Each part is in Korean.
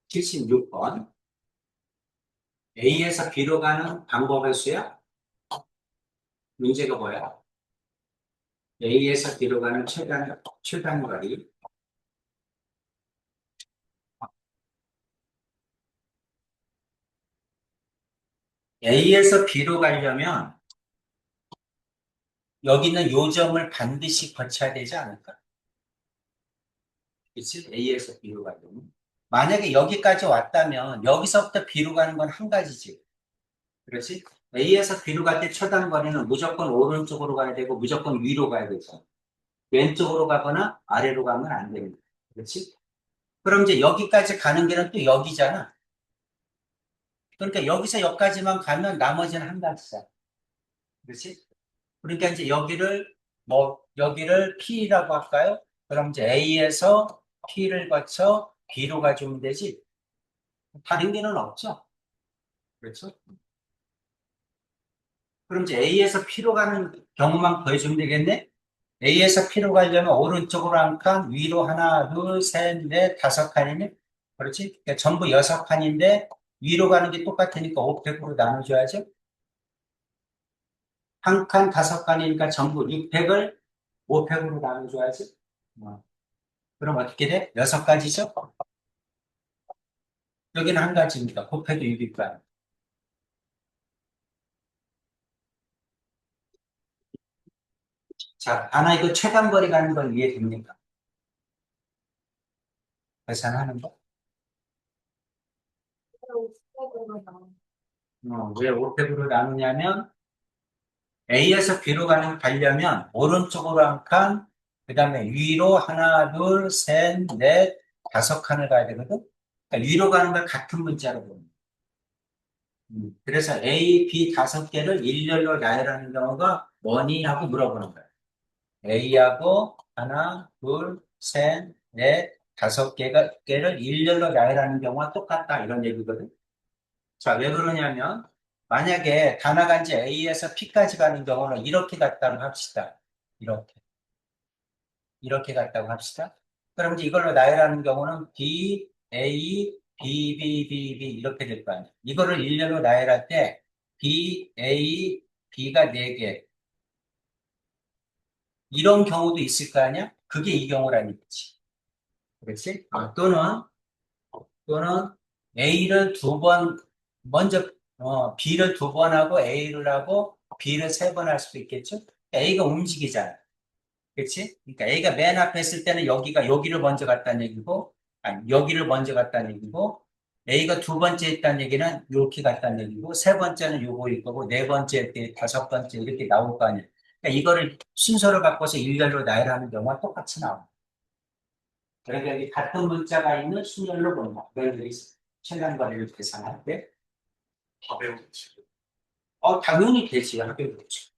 76번. A에서 B로 가는 방법의 수야? 문제가 뭐야? A에서 B로 가는 최단 거리. A에서 B로 가려면 여기는 요점을 반드시 거쳐야 되지 않을까? 그치? A에서 B로 가려면. 만약에 여기까지 왔다면 여기서부터 B로 가는 건 한 가지지. 그렇지? A에서 B로 갈 때 최단 거리는 무조건 오른쪽으로 가야 되고 무조건 위로 가야 되죠. 왼쪽으로 가거나 아래로 가면 안 됩니다. 그렇지? 그럼 이제 여기까지 가는 길은 또 여기잖아. 그러니까 여기서 여기까지만 가면 나머지는 한 가지잖아. 그렇지? 그러니까 이제 여기를 P라고 할까요? 그럼 이제 A에서 P를 거쳐 B로 가주면 되지. 다른 길은 없죠. 그렇죠? 그럼 이제 A에서 P로 가는 경우만 더해주면 되겠네? A에서 P로 가려면 오른쪽으로 한 칸, 위로 하나, 둘, 셋, 넷, 다섯 칸이네? 그렇지? 그러니까 전부 여섯 칸인데 위로 가는 게 똑같으니까 500으로 나눠줘야죠. 한 칸, 다섯 칸이니까 전부 600을 500으로 나눠줘야지. 어. 그럼 어떻게 돼? 여섯 가지죠? 여기는 한 가지입니다. 곱해도 6일까요? 자, 하나 이거 최단거리 가는 걸 이해됩니까? 계산하는 거? 왜 500으로 나누냐면 A에서 B로 가려면 오른쪽으로 한 칸, 그 다음에 위로 하나, 둘, 셋, 넷, 다섯 칸을 가야 되거든? 그러니까 위로 가는 걸 같은 문자로 보는 그래서 A, B 다섯 개를 일렬로 나열하는 경우가 뭐니? 하고 물어보는 거야. A하고 하나, 둘, 셋, 넷, 다섯 개를 일렬로 나열하는 경우가 똑같다. 이런 얘기거든. 자, 왜 그러냐면, 만약에 단어간지 A에서 P까지 가는 경우는 이렇게 갔다고 합시다. 이렇게. 이렇게 갔다고 합시다. 그럼 이제 이걸로 나열하는 경우는 B, A, B, B, B, B 이렇게 될 거 아니에요. 이거를 일렬로 나열할 때 B, A, B가 4개. 이런 경우도 있을 거 아니야? 그게 이 경우라는 거지. 그렇지? 또는 A를 두 번, 먼저, B를 두 번 하고 A를 하고 B를 세 번 할 수도 있겠죠? A가 움직이잖아. 그렇지? 그러니까 A가 맨 앞에 있을 때는 여기를 먼저 갔다는 얘기고, 아니, 여기를 먼저 갔다는 얘기고, A가 두 번째 있다는 얘기는 이렇게 갔다는 얘기고, 세 번째는 요거일 거고, 네 번째, 다섯 번째 이렇게 나올 거 아니에요. 그러니까 이거를 순서를 바꿔서 일렬로 나열하는 경우가 똑같이 나옵니다. 그러니까 여기 같은 문자가 있는 순열로 본다. 너희들이 최단거리를 계산할 때. 합의 법칙. 당연히 되지, 합의 법칙.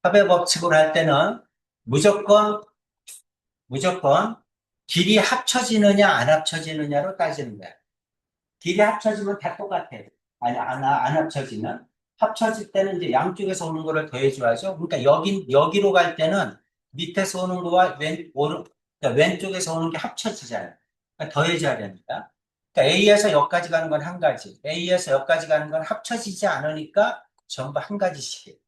합의 법칙으로 할 때는 무조건, 무조건 길이 합쳐지느냐, 안 합쳐지느냐로 따지는 거야. 길이 합쳐지면 다 똑같아. 아니, 안 합쳐지면. 합쳐질 때는 이제 양쪽에서 오는 거를 더해줘야죠. 그러니까 여기로 갈 때는 밑에서 오는 거와 그러니까 왼쪽에서 오는 게 합쳐지잖아요. 그러니까 더해줘야 됩니다. 그러니까 A에서 여기까지 가는 건 한 가지, A에서 여기까지 가는 건 합쳐지지 않으니까 전부 한 가지씩이에요.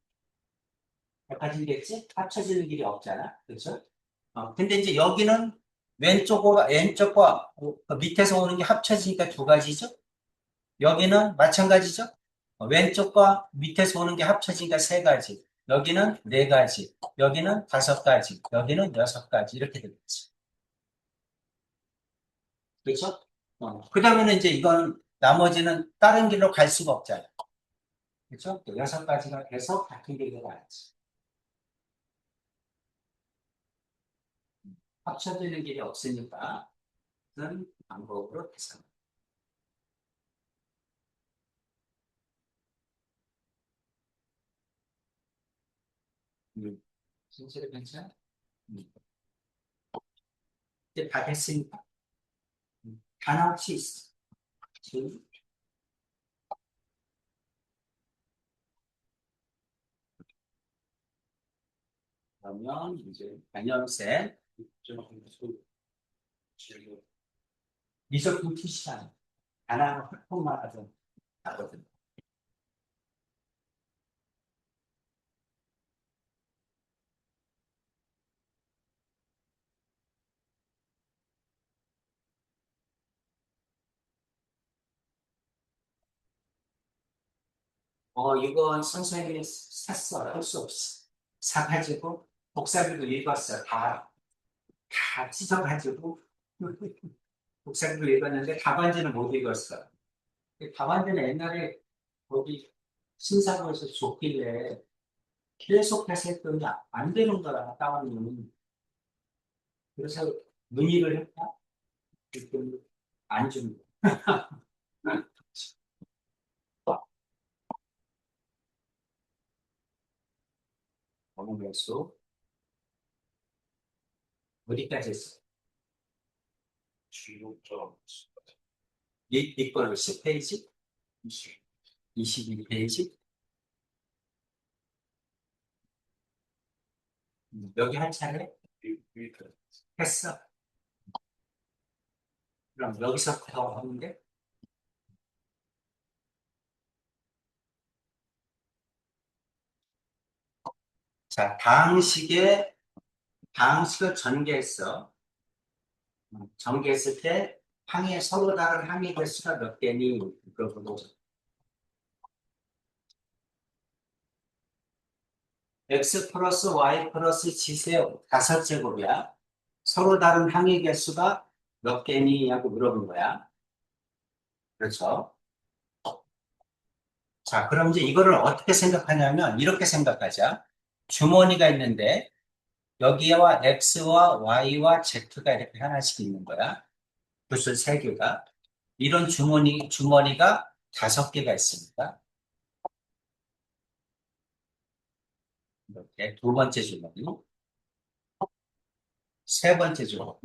여기까지겠지? 합쳐지는 길이 없잖아. 그렇죠? 근데 이제 여기는 왼쪽과 그 밑에서 오는 게 합쳐지니까 두 가지죠? 여기는 마찬가지죠? 왼쪽과 밑에서 오는 게 합쳐지니까 세 가지. 여기는 네 가지. 여기는 다섯 가지. 여기는 여섯 가지. 이렇게 되겠지. 그렇죠? 그 다음에는 이제 이건 나머지는 다른 길로 갈 수가 없잖아요. 그렇죠? 또 여섯 가지가 계속 같은 길로 가야지. 합쳐지는 길이 없으니까 그런 방법으로 계산. 진실을 괜찮아? 음. 이제 다 됐으니까. 하나 없이 있어. 지금 그러면 이제 단연세 좀 미적분 투시잖아. 하나는 활동만 하든 하거든. 이건 선생님이 샀어. 할 수 없어. 사가지고, 복사비도 읽었어. 다 찢어가지고, 복사비도 읽었는데, 답안지는 못 읽었어. 답안지는 옛날에 거기 신사고에서 줬길래 계속해서 했더니 안 되는 거야, 다운이. 그래서 문의를 했다? 그랬더니 안 주는 거야. 어느 매수? 어디까지 했어? 주요점. 이걸로 10페이지? 22페이지? 여기 한 차례? 했어. 그럼 여기서부터 하는데? 자, 방식을 전개했어. 전개했을 때 서로 다른 항의 개수가 몇 개니? 이걸 보고 x 플러스 y 플러스 g세요. 다섯 제곱이야. 서로 다른 항의 개수가 몇 개니? 하고 물어본 거야. 그렇죠? 자, 그럼 이제 이거를 어떻게 생각하냐면 이렇게 생각하자. 주머니가 있는데 여기와 x와 y와 z가 이렇게 하나씩 있는 거야. 부수 세 개가. 이런 주머니가 다섯 개가 있습니다. 이렇게 두 번째 주머니, 세 번째 주머니,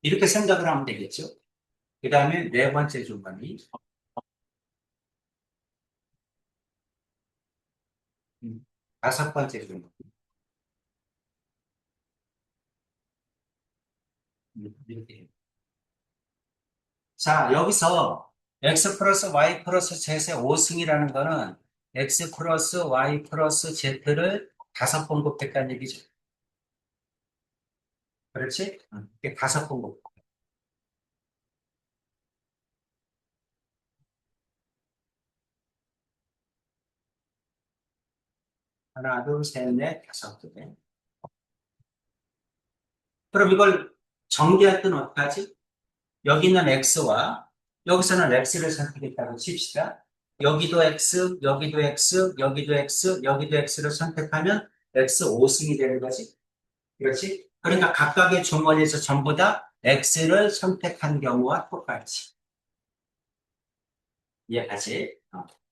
이렇게 생각을 하면 되겠죠. 그 다음에 네 번째 주머니, 다섯 번째 주머니, 이렇게. 자, 여기서 x 플러스 y 플러스 z의 5승이라는 거는 x 플러스 y 플러스 z를 다섯 번 곱했다는 얘기죠. 그렇지? 이게 다섯 번 곱. 하나, 둘, 셋, 넷, 다섯 개. 그럼 이걸 전개할 때는 어떡하지? 여기 있는 x와 여기서는 x를 선택했다고 칩시다. 여기도 x, 여기도 x, 여기도 x, 여기도 x를 선택하면 x 5승이 되는 거지. 그렇지? 그러니까 각각의 주머니에서 전부 다 x를 선택한 경우와 똑같이. 이해하지?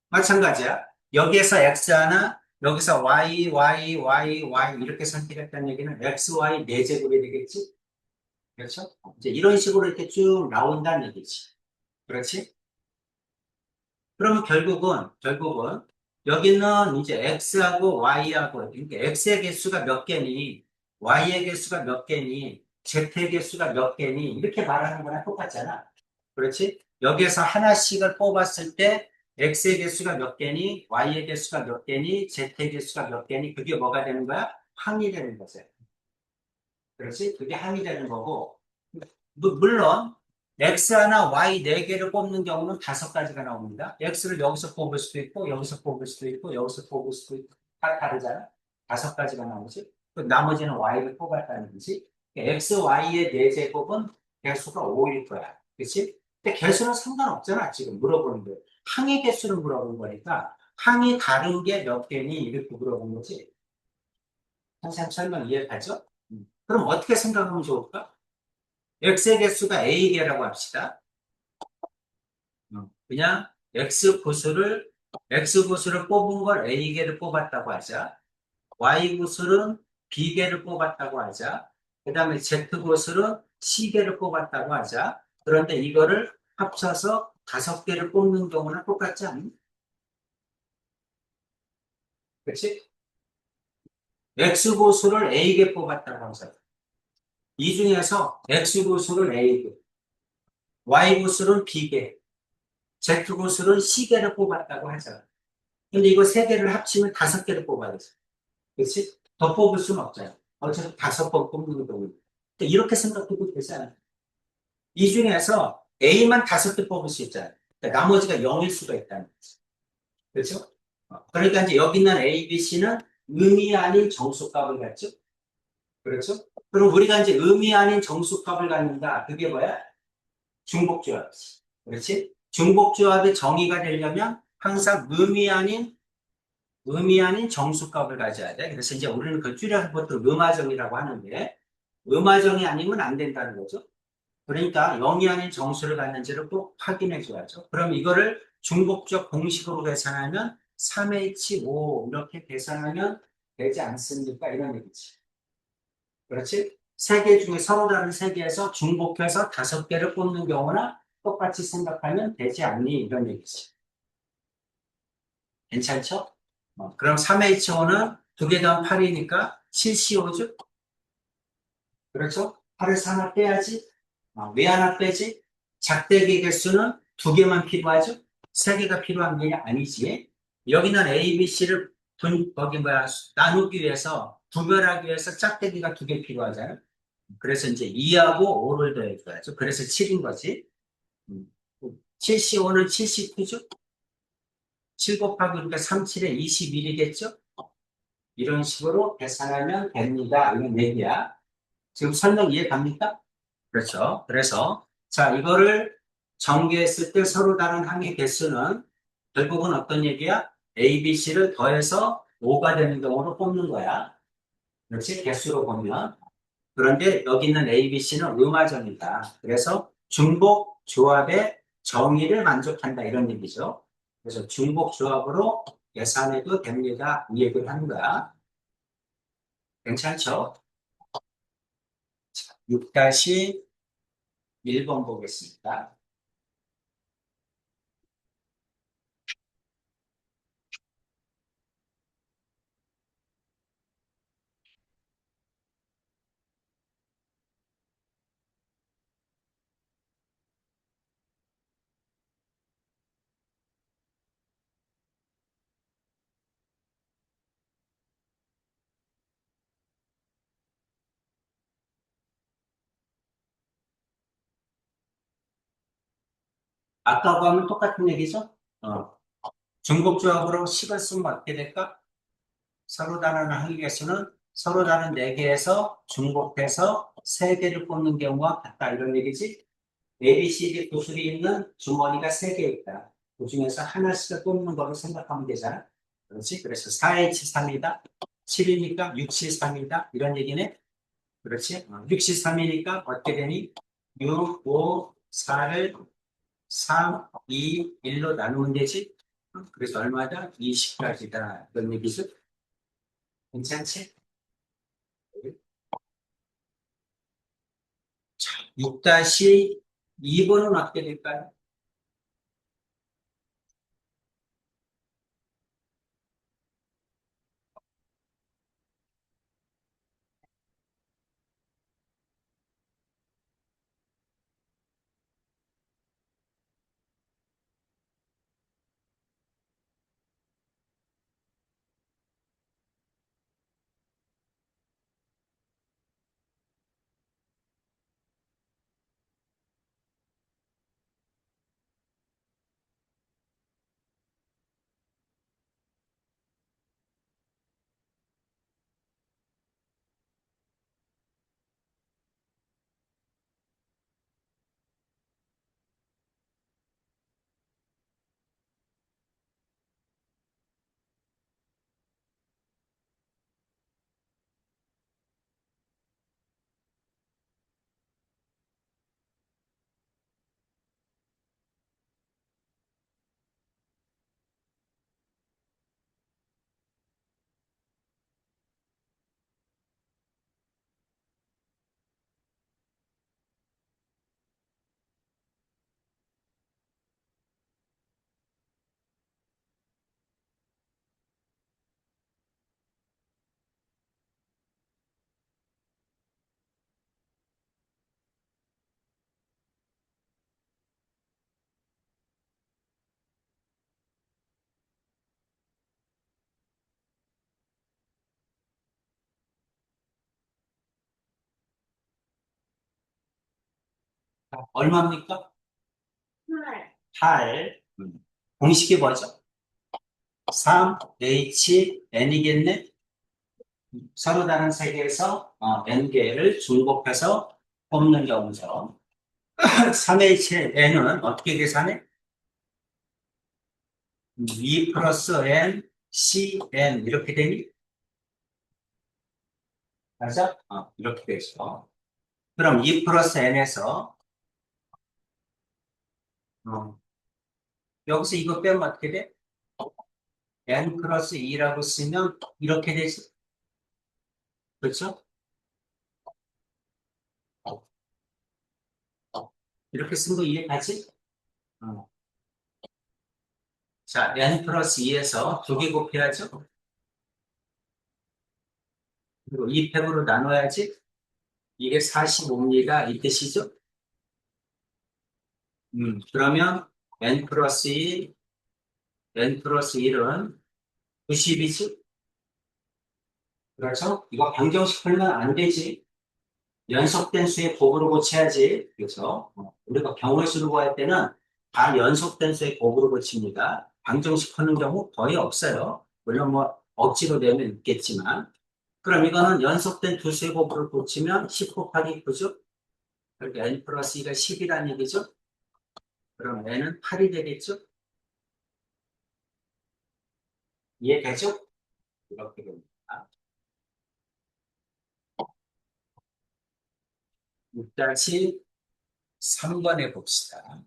마찬가지야. 여기에서 x 하나, 여기서 y 이렇게 선택했다는 얘기는 x, y 4제곱이 되겠지? 그렇죠? 이제 이런 식으로 이렇게 쭉 나온다는 얘기지. 그렇지? 그러면 결국은, 여기는 이제 x하고 y하고, 그러니까 x의 개수가 몇 개니, y의 개수가 몇 개니, z의 개수가 몇 개니, 이렇게 말하는 거랑 똑같잖아. 그렇지? 여기에서 하나씩을 뽑았을 때, x의 개수가 몇 개니, y의 개수가 몇 개니, z의 개수가 몇 개니, 그게 뭐가 되는 거야? 항이 되는 거죠. 그렇지? 그게 항이 되는 거고, 물론 X 하나 Y 네 개를 뽑는 경우는 다섯 가지가 나옵니다. X를 여기서 뽑을 수도 있고, 여기서 뽑을 수도 있고, 여기서 뽑을 수도 있고, 다 다르잖아. 다섯 가지가 나오지. 그 나머지는 Y를 뽑았다는 거지. X, Y의 네 제곱은 개수가 5일 거야. 그렇지? 근데 개수는 상관없잖아. 지금 물어보는 거. 항의 개수를 물어본 거니까 항이 다른 게 몇 개니 이렇게 물어본 거지. 선생님 설명 이해가죠? 그럼 어떻게 생각하면 좋을까? x의 개수가 a개라고 합시다. 그냥 x 구수를 뽑은 걸 a개를 뽑았다고 하자. y 구수는 b개를 뽑았다고 하자. 그 다음에 z 구수는 c개를 뽑았다고 하자. 그런데 이거를 합쳐서 다섯 개를 뽑는 경우는 똑같지 않니? 그렇지? X고수를 A개 뽑았다고 하자. 이 중에서 X고수를 A개, Y고수는 B개, Z고수는 C개를 뽑았다고 하자. 근데 이거 세 개를 합치면 다섯 개를 뽑아야 돼. 그렇지? 더 뽑을 수는 없잖아. 어차피 다섯 번 뽑는 거고. 이렇게 생각해도 되잖아. 이 중에서 A만 다섯 개 뽑을 수 있잖아. 그러니까 나머지가 0일 수가 있다는 거지. 그렇죠? 그러니까 이제 여기 있는 A, B, C는 의미 아닌 정수값을 갖죠? 그렇죠? 그럼 우리가 이제 의미 아닌 정수값을 갖는다. 그게 뭐야? 중복조합이지. 그렇지? 중복조합의 정의가 되려면 항상 의미 아닌 정수값을 가져야 돼. 그래서 이제 우리는 그 줄여서 보통 음화정이라고 하는데, 음화정이 아니면 안 된다는 거죠. 그러니까 0이 아닌 정수를 갖는지를 꼭 확인해 줘야죠. 그럼 이거를 중복적 공식으로 계산하면 3H5 이렇게 계산하면 되지 않습니까? 이런 얘기지. 그렇지? 세 개 중에 서로 다른 세 개에서 중복해서 다섯 개를 뽑는 경우나 똑같이 생각하면 되지 않니? 이런 얘기지. 괜찮죠? 그럼 3H5는 두 개 더하면 8이니까 7CO5죠? 그렇죠? 8에서 하나 빼야지. 왜 하나 빼지? 작대기 개수는 두 개만 필요하죠? 세 개가 필요한 게 아니지. 여기는 A, B, C를 거기 나누기 위해서 구별하기 위해서 짝대기가 두 개 필요하잖아요. 그래서 이제 2하고 5를 더해줘야죠. 그래서 7인 거지. 7C5는 79죠? 7 곱하기 그러니까 3, 7에 21이겠죠? 이런 식으로 계산하면 됩니다. 이건 얘기야. 지금 설명 이해 갑니까? 그렇죠. 그래서 자 이거를 전개했을 때 서로 다른 항의 개수는 결국은 어떤 얘기야? A, B, C를 더해서 5가 되는 경우로 뽑는 거야. 그렇지? 개수로 보면. 그런데 여기 있는 A, B, C는 음화정이다. 그래서 중복 조합의 정의를 만족한다 이런 얘기죠. 그래서 중복 조합으로 계산해도 됩니다. 이 얘기를 하는 거야. 괜찮죠? 6-1번 보겠습니다. 아까하고 하면 똑같은 얘기죠? 중복조합으로 10을 쓰면 어떻게 될까? 서로 다른 항의개수는 서로 다른 4개에서 중복해서 3개를 뽑는 경우가 같다. 이런 얘기지? ABCD 구슬이 있는 주머니가 3개 있다. 그 중에서 하나씩을 뽑는 거로 생각하면 되잖아. 그렇지? 그래서 4H3이다. 7이니까 6C3이다. 이런 얘기네. 그렇지? 6C3이니까 어떻게 되니? 6, 5, 4를 3, 2, 1로 나누면 되지? 그래서 얼마다? 20까지다. 이런 얘기죠? 괜찮지? 6-2번은 어떻게 될까요? 얼마입니까? 네. 8. 공식이 뭐죠? 3HN이겠네? 서로 다른 세계에서 N개를 중복해서 뽑는 경우죠. 3HN은 어떻게 계산해? 2 플러스 N, CN 이렇게 되니? 맞아? 이렇게 되죠. 그럼 2 플러스 N에서 여기서 이거 빼면 어떻게 돼? N 플러스 2라고 쓰면 이렇게 되지. 그렇죠? 이렇게 쓴 거 이해가지? 어. 자, N 플러스 2에서 두 개 곱해야죠. 그리고 2팩으로 나눠야지. 이게 45입니다. 이 뜻이죠? 그러면 N 플러스 2, N 플러스 1은 90이지? 그렇죠? 이거 방정식하면 안 되지. 연속된 수의 곱으로 고쳐야지. 그렇죠? 우리가 경우의 수를 구할 때는 다 연속된 수의 곱으로 고칩니다. 방정식하는 경우 거의 없어요. 물론 뭐 억지로 내면 있겠지만. 그럼 이거는 연속된 두 수의 곱으로 고치면 10 곱하기 9죠? 그러니까 n 플러스 2가 10이라는 얘기죠? 그럼 n은 8이 되겠죠? 이해되죠? 이렇게 됩니다. 6-3번에 봅시다.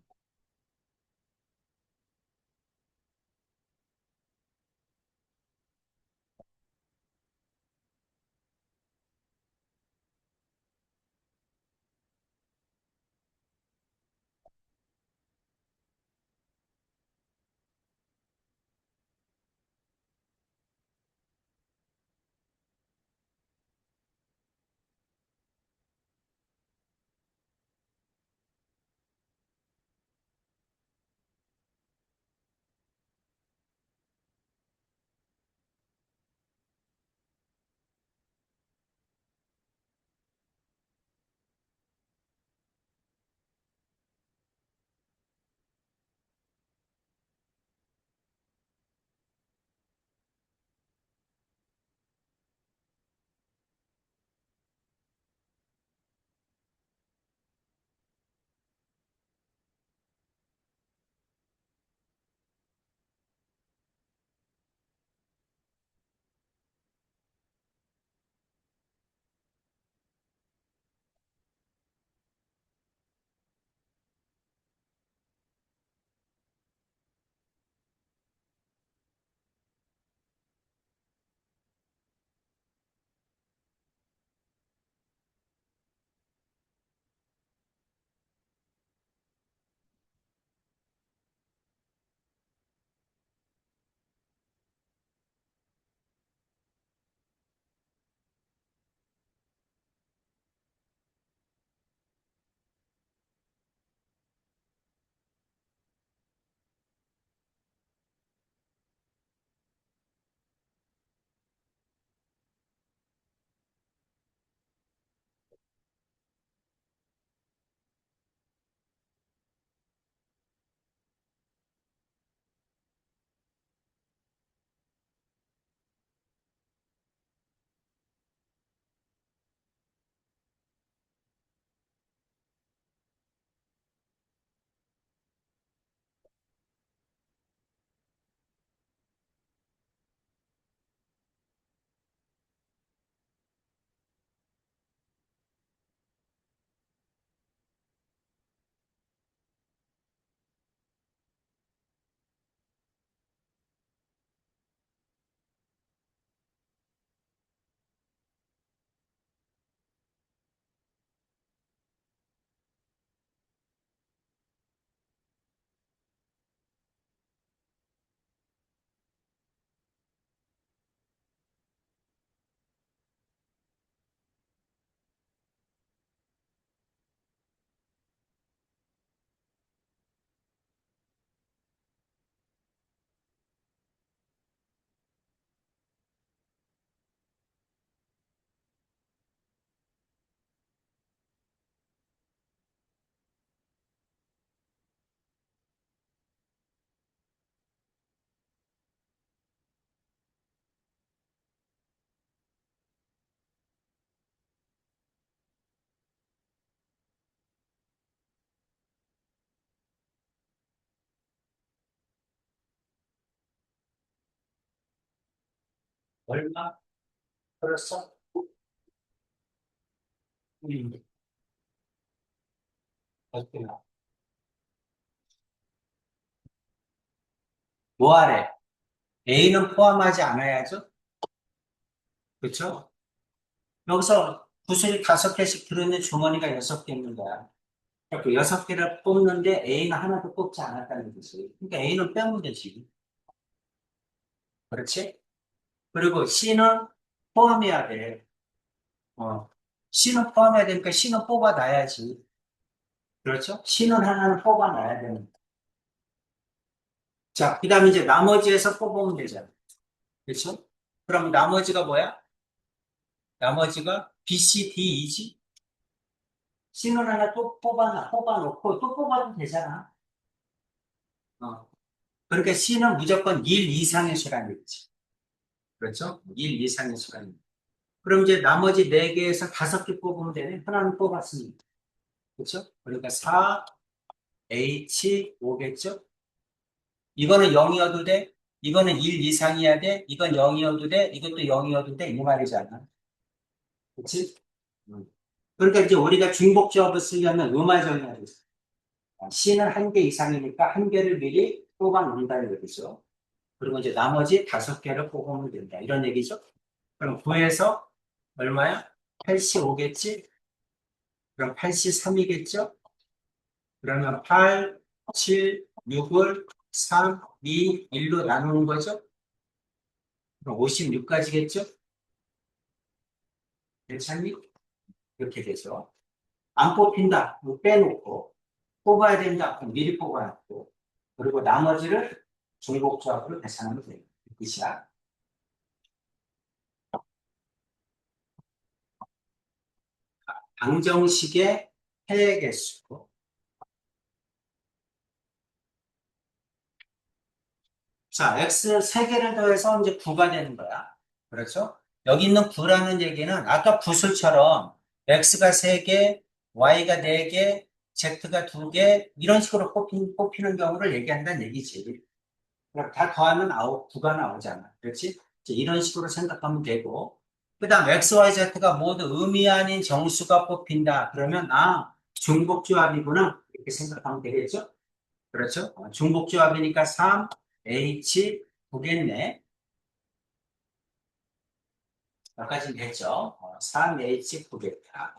얼마? 그랬어? 음, 어때요? 뭐 하래? A는 포함하지 않아야죠? 그렇죠? 여기서 구슬이 5개씩 들어있는 주머니가 6개 있는 거야. 그 6개를 뽑는데 A는 하나도 뽑지 않았다는 거지. 그러니까 A는 빼면 되지. 그렇지? 그리고 C는 포함해야 돼. 어. C는 포함해야 되니까 C는 뽑아놔야지. 그렇죠? C는 하나는 뽑아놔야 되는 거. 자, 그 다음에 이제 나머지에서 뽑으면 되잖아. 그렇죠? 그럼 나머지가 뭐야? 나머지가 B, C, D, E지? C는 하나 또 뽑아놓고 또 뽑아도 되잖아. 어. 그러니까 C는 무조건 1 이상의 수라는 얘기지. 그렇죠? 1 이상의 수라는 얘기. 그럼 이제 나머지 4개에서 5개 뽑으면 되네. 하나는 뽑았으니까. 그렇죠? 그러니까 4, H, 5겠죠? 이거는 0이어도 돼. 이거는 1 이상이어야 돼. 이건 0이어도 돼. 이것도 0이어도 돼. 이 말이잖아. 그렇지? 음. 그러니까 이제 우리가 중복조합을 쓰려면 음화정의야 돼. C는 1개 이상이니까 1개를 미리 뽑아 놓는다는 얘기죠. 그리고 이제 나머지 5개를 뽑으면 된다. 이런 얘기죠. 그럼 9에서 얼마야? 85겠지? 그럼 83이겠죠? 그러면 8, 7, 6을 3, 2, 1로 나누는 거죠? 그럼 56까지겠죠? 괜찮니? 이렇게 되죠. 안 뽑힌다. 그럼 빼놓고 뽑아야 된다. 그럼 미리 뽑아놨고 그리고 나머지를 중복조합으로 계산하면 돼요. 끝이야. 방정식의 해의 개수. 자, x 3개를 더해서 이제 9가 되는 거야. 그렇죠? 여기 있는 9라는 얘기는 아까 구슬처럼 x가 3개, y가 4개, z가 2개 이런 식으로 뽑히는 경우를 얘기한다는 얘기지. 그럼 다 더하면 9가 나오잖아. 그렇지? 이제 이런 식으로 생각하면 되고 그 다음 x, y, z가 모두 의미 아닌 정수가 뽑힌다. 그러면 중복조합이구나. 이렇게 생각하면 되겠죠? 그렇죠? 중복조합이니까 3, H, 9겠네. 여기까지 됐죠? 3H, 9겠다.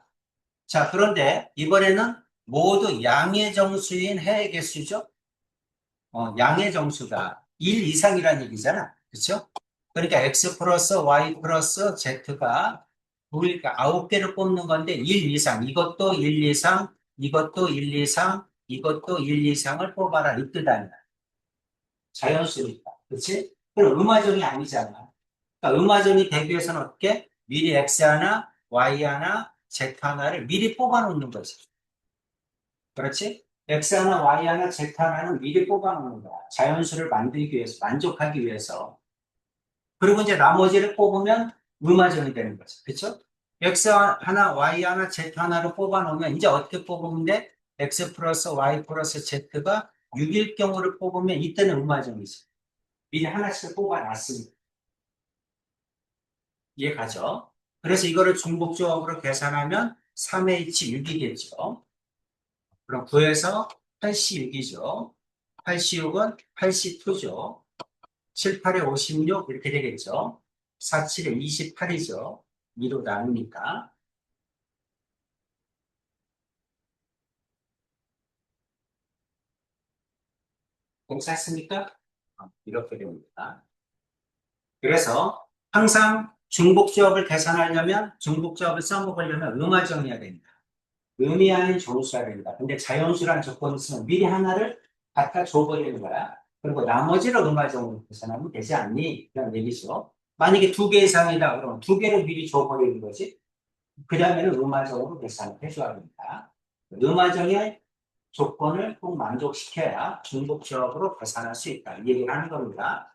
자, 그런데 이번에는 모두 양의 정수인 해의 개수죠? 양의 정수가 1 이상이라는 얘기잖아. 그렇죠? 그러니까 X 플러스 Y 플러스 Z가 그러니까 9개를 뽑는 건데 1 이상, 이것도 1 이상, 이것도 1 이상, 이것도 1 이상을 뽑아라. 이 뜻 아니야. 자연수니까. 그렇지? 그럼 음화정이 아니잖아. 그러니까 음화정이 되기 위해서는 어떻게? 미리 X 하나, Y 하나, Z 하나를 미리 뽑아놓는 거지. 그렇지? X 하나, Y 하나, Z 하나는 미리 뽑아놓는 거야. 자연수를 만들기 위해서, 만족하기 위해서. 그리고 이제 나머지를 뽑으면 음화정이 되는 거지. 그렇죠? X 하나, Y 하나, Z 하나를 뽑아놓으면 이제 어떻게 뽑으면 돼? X 플러스 Y 플러스 Z가 6일 경우를 뽑으면 이때는 음화정이지. 미리 하나씩 뽑아놨으니까. 이해 가죠? 그래서 이거를 중복조합으로 계산하면 3H6이겠죠. 그럼 9에서 86이죠. 86은 82죠. 7, 8에 56 이렇게 되겠죠. 4, 7에 28이죠. 2로 나누니까. 괜찮습니까? 이렇게 됩니다. 그래서 항상 중복조합을 계산하려면 중복조합을 써먹으려면 음화 정의해야 됩니다. 의미 아닌 정수가 됩니다. 근데 자연수란 조건이 있으면 미리 하나를 갖다 줘버리는 거야. 그리고 나머지를 음화적으로 계산하면 되지 않니? 이런 얘기죠. 만약에 2개 이상이다. 그러면 2개를 미리 줘버리는 거지. 그 다음에는 음화적으로 계산을 해줘야 됩니다. 음화적의 조건을 꼭 만족시켜야 중복지역으로 계산할 수 있다. 이 얘기를 하는 겁니다.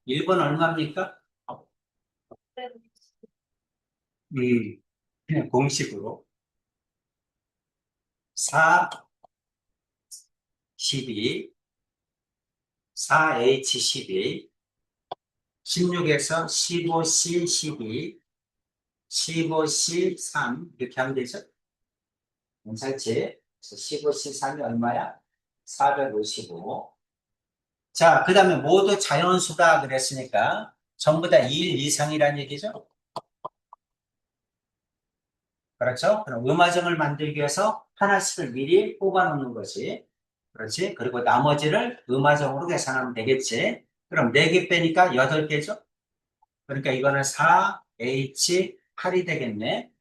1번 얼마입니까? 그냥 공식으로 4, 12, 4H12, 16에서 15C, 12, 15C, 3 이렇게 하면 되죠? 괜찮지? 그래서 15C, 3이 얼마야? 455. 자, 그 다음에 모두 자연수다 그랬으니까 전부 다 2일 이상이라는 얘기죠? 그렇죠? 그럼 음화정을 만들기 위해서 하나씩을 미리 뽑아놓는 거지. 그렇지? 그리고 나머지를 음화정으로 계산하면 되겠지. 그럼 4개 빼니까 8개죠? 그러니까 이거는 4H8이 되겠네.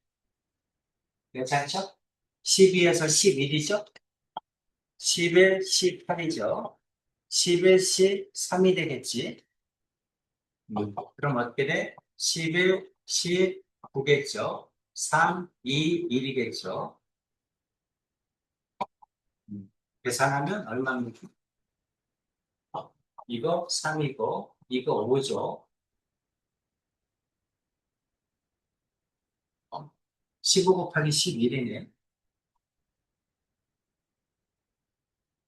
괜찮죠? 12에서 11이죠? 11, 18이죠? 11, 13이 되겠지? 그럼 어떻게 돼? 11, 19겠죠? 3, 2, 1이겠죠? 계산하면 얼마입니까? 이거 3이고, 이거 5죠? 15 곱하기 11이네.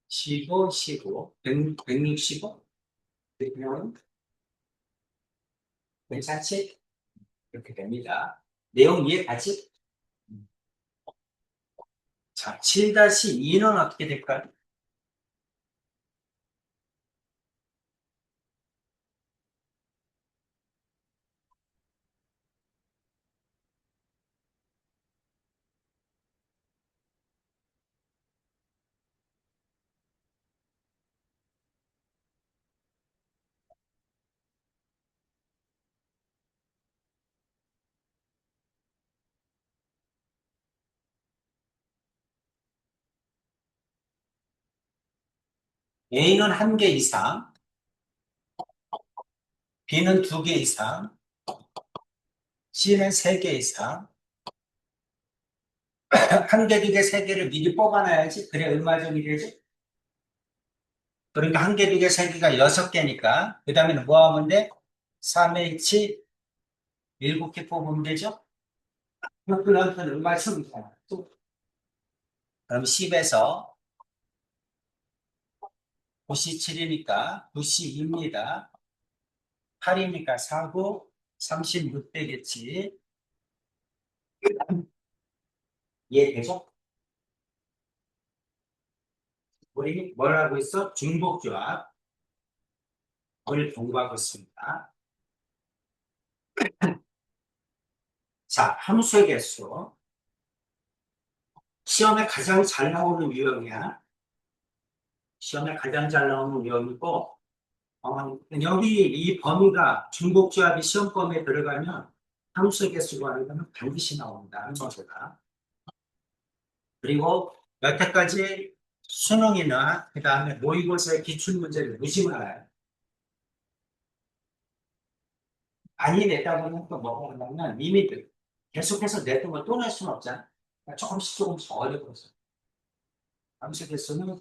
15, 15, 165? 그러면 괜찮지? 이렇게 됩니다. 내용 이해가지? 자, 7-2는 어떻게 될까요? A는 1개 이상, B는 2개 이상, C는 3개 이상, 1개, 2개, 3개를 미리 뽑아놔야지. 그래, 얼마정이 되지? 그러니까 1개, 2개, 3개가 6개니까. 그 다음에는 뭐 하면 돼? 3H 7개 뽑으면 되죠? 그럼 얼마정이잖아. 그럼 10에서 97이니까 92입니다. 8이니까 4고 36 되겠지. 이해되죠? 우리 뭘 하고 있어? 중복조합을 공부하고 있습니다. 자, 함수의 개수. 시험에 가장 잘 나오는 유형이야. 시험에 가장 잘 나오는 유형이고, 여기 이 범위가 중복조합이 시험 범위에 들어가면 함수의 개수가 하는 거는 반드시 나옵니다. 함수가. 그리고 여태까지 수능이나 그 다음에 모의고사의 기출문제를 무지 말아요. 많이 내다 보면 또 뭐가 하냐면 이미 계속해서 냈던 걸 또 낼 수는 없잖아. 그러니까 조금씩 어려워서. 함수 개수는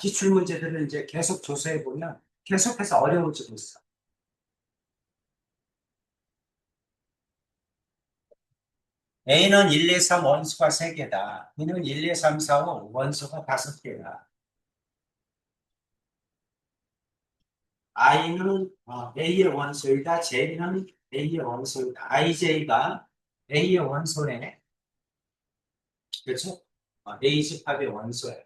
기출문제들을 이제 계속 조사해 보면 계속해서 어려워지고 있어. A는 1, 2, 3 원수가 3개다. B는 1, 2, 3, 4, 5 원수가 5개다. I는 A의 원소이다. J는 A의 원소이다. IJ가 A의 원소네. 그렇죠? A 집합의 원소예요.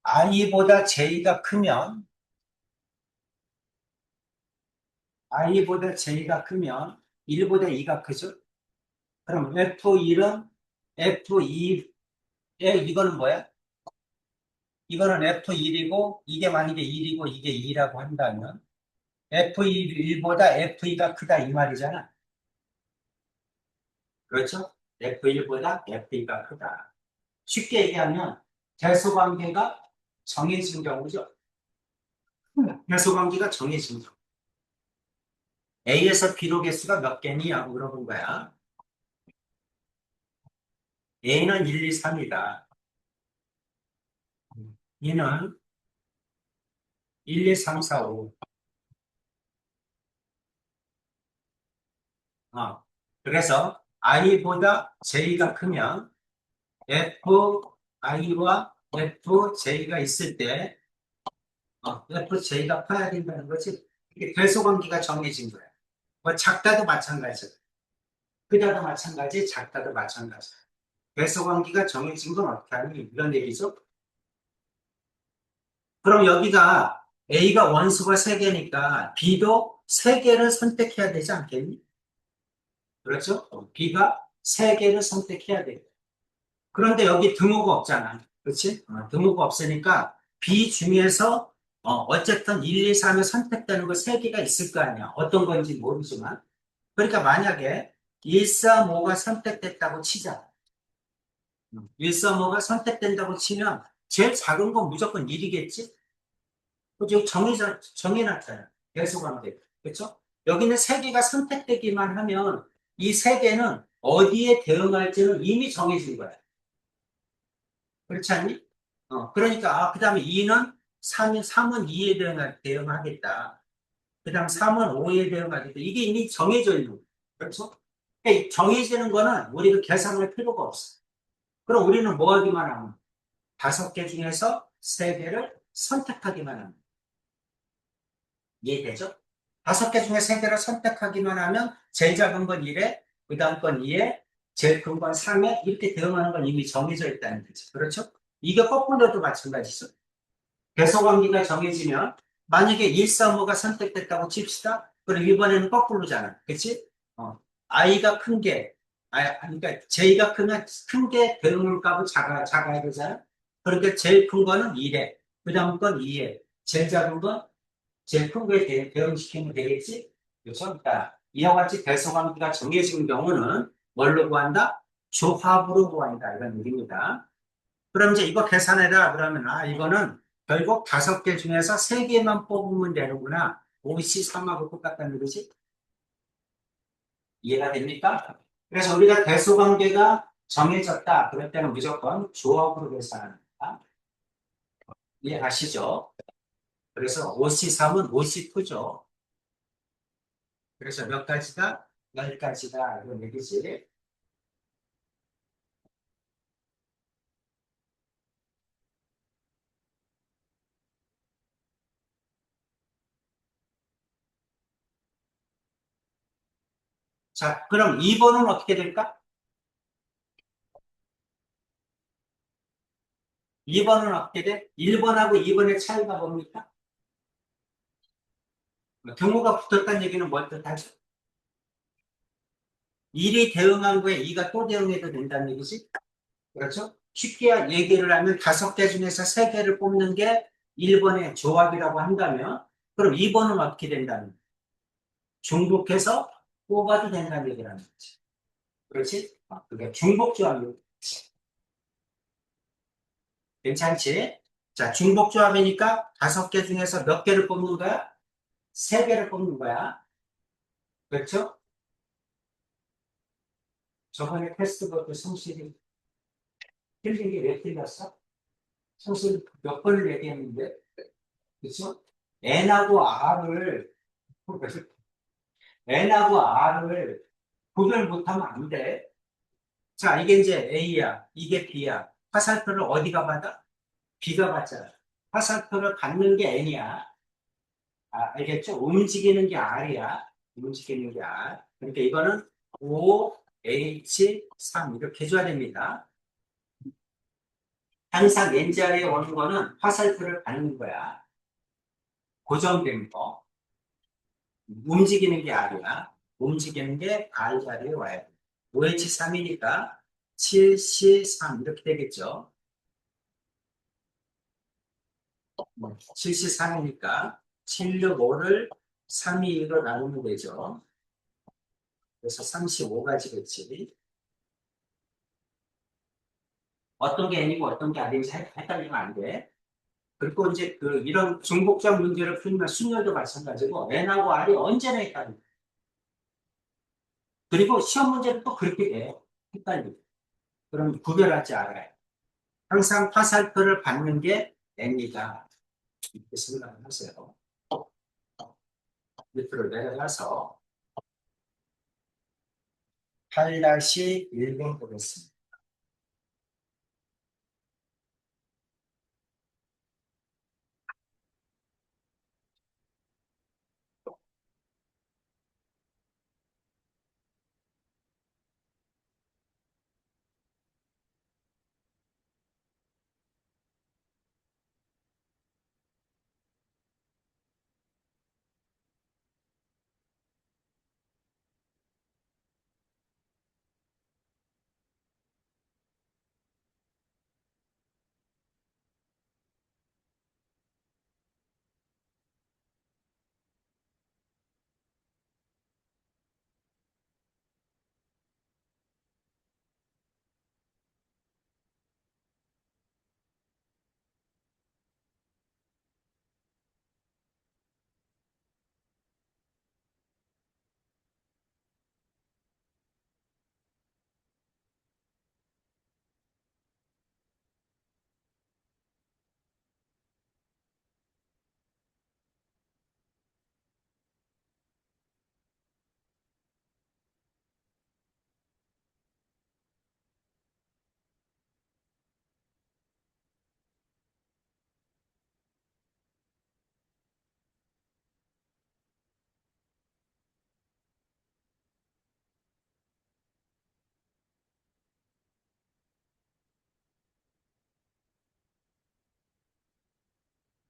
I보다 J가 크면 I보다 J가 크면 1보다 2가 크죠? 그럼 F1은 F2에 이거는 뭐야? 이거는 F1이고 이게 만약에 1이고 이게 2라고 한다면 F1보다 F2가 크다 이 말이잖아. 그렇죠? F1보다 F2가 크다. 쉽게 얘기하면 대소관계가 정해진 경우죠. 대소관계가 정해진 경우. A에서 B로 개수가 몇 개니라고 물어본 거야. A는 1, 2, 3이다. 2는 1, 2, 3, 4, 5. 그래서 i보다 j가 크면 fi와 fj가 있을 때 fj가 커야 된다는 거지. 이게 배수관계가 정해진 거야. 뭐 작다도 마찬가지야. 크다도 마찬가지, 작다도 마찬가지. 배수관계가 정해진 건 어떻게 하니? 이런 얘기죠. 그럼 여기가 A가 원수가 3개니까 B도 3개를 선택해야 되지 않겠니? 그렇죠? B가 3개를 선택해야 돼. 그런데 여기 등호가 없잖아. 그렇지? 등호가 없으니까 B 중에서 어쨌든 1, 2, 3에 선택되는 거 3개가 있을 거 아니야. 어떤 건지 모르지만. 그러니까 만약에 1, 3, 5가 선택됐다고 치자. 1, 3, 5가 선택된다고 치면 제일 작은 건 무조건 1이겠지? 그죠? 정해놨잖아. 배수관계. 그렇죠? 여기는 3개가 선택되기만 하면 이 3개는 어디에 대응할지는 이미 정해진 거야. 그렇지 않니? 그러니까, 그 다음에 2는 3은 2에 대응하겠다. 그 다음 3은 5에 대응하겠다. 이게 이미 정해져 있는 거야. 그렇죠? 그러니까 정해지는 거는 우리가 계산할 필요가 없어. 그럼 우리는 뭐 하기만 하면 5개 중에서 3개를 선택하기만 하면 이해되죠? 5개 중에 3개를 선택하기만 하면 제일 작은 건 1에, 그 다음 건 2에, 제일 큰 건 3에 이렇게 대응하는 건 이미 정해져 있다는 거죠. 그렇죠? 이게 거꾸로도 마찬가지죠. 배수관계가 정해지면 만약에 1, 3, 5가 선택됐다고 칩시다. 그럼 이번에는 거꾸로잖아. 그치? i가 큰 게, 그러니까 j가 크면 큰 게 대응물값은 작아야 되잖아. 그러니까 제일 큰 거는 1에, 그 다음 건 2에, 제일 작은 건 제일 큰 거에 대응시키면 되겠지? 그렇죠? 그러니까 이와 같이 배수관계가 정해진 경우는 뭘로 구한다? 조합으로 구한다. 이런 얘기입니다. 그럼 이제 이거 계산해라. 그러면, 이거는 결국 5개 중에서 3개만 뽑으면 되는구나. 5C3하고 똑같다는 거지? 이해가 됩니까? 그래서 우리가 대수관계가 정해졌다. 그럴 때는 무조건 조합으로 계산합니다. 이해가시죠? 그래서 5C3은 5C2죠. 그래서 몇 가지다? 10가지다. 이런 얘기지. 자, 그럼 2번은 어떻게 될까? 2번은 어떻게 돼? 1번하고 2번의 차이가 뭡니까? 등호가 붙었다는 얘기는 뭘 뜻하죠? 1이 대응한 거에 2가 또 대응해도 된다는 얘기지? 그렇죠? 쉽게 얘기를 하면 5개 중에서 3개를 뽑는 게 1번의 조합이라고 한다면, 그럼 2번은 어떻게 된다는 거지? 중복해서 뽑아도 된다는 얘기라는 거지. 그렇지? 그게 중복조합이 괜찮지? 자, 중복조합이니까 5개 중에서 몇 개를 뽑는 거야? 3개를 뽑는 거야. 그렇죠? 저번에 테스트 볼 때 성실히 틀린 게 왜 틀렸어? 성실 몇 번을 얘기했는데, 그렇죠? n하고 r을 n하고 r을 구별 못하면 안 돼. 자, 이게 이제 A야, 이게 B야. 화살표를 어디가 받아? B가 받잖아. 화살표를 받는 게 N이야. 알겠죠? 움직이는 게 R이야. 움직이는 게 R. 그러니까 이거는 OH3 이렇게 해줘야 됩니다. 항상 N자리에 오는 거는 화살표를 받는 거야. 고정된 거. 움직이는 게 R이야. 움직이는 게 R 자리에 와야 돼. OH3이니까 7C3 이렇게 되겠죠. 7C3이니까 765를 321로 나누면 되죠. 그래서 35가지겠지. 어떤 게 N이고 어떤 게 R인지 헷갈리면 안 돼. 그리고 이제 이런 중복적 문제를 풀면 순열도 마찬가지고 N하고 R이 언제나 헷갈려. 그리고 시험 문제는 또 그렇게 돼. 헷갈려. 그럼 구별할 줄 알아요. 항상 화살표를 받는 게 n이다. 이렇게 생각을 하세요. 밑으로 내려가서 8-1번 보겠습니다.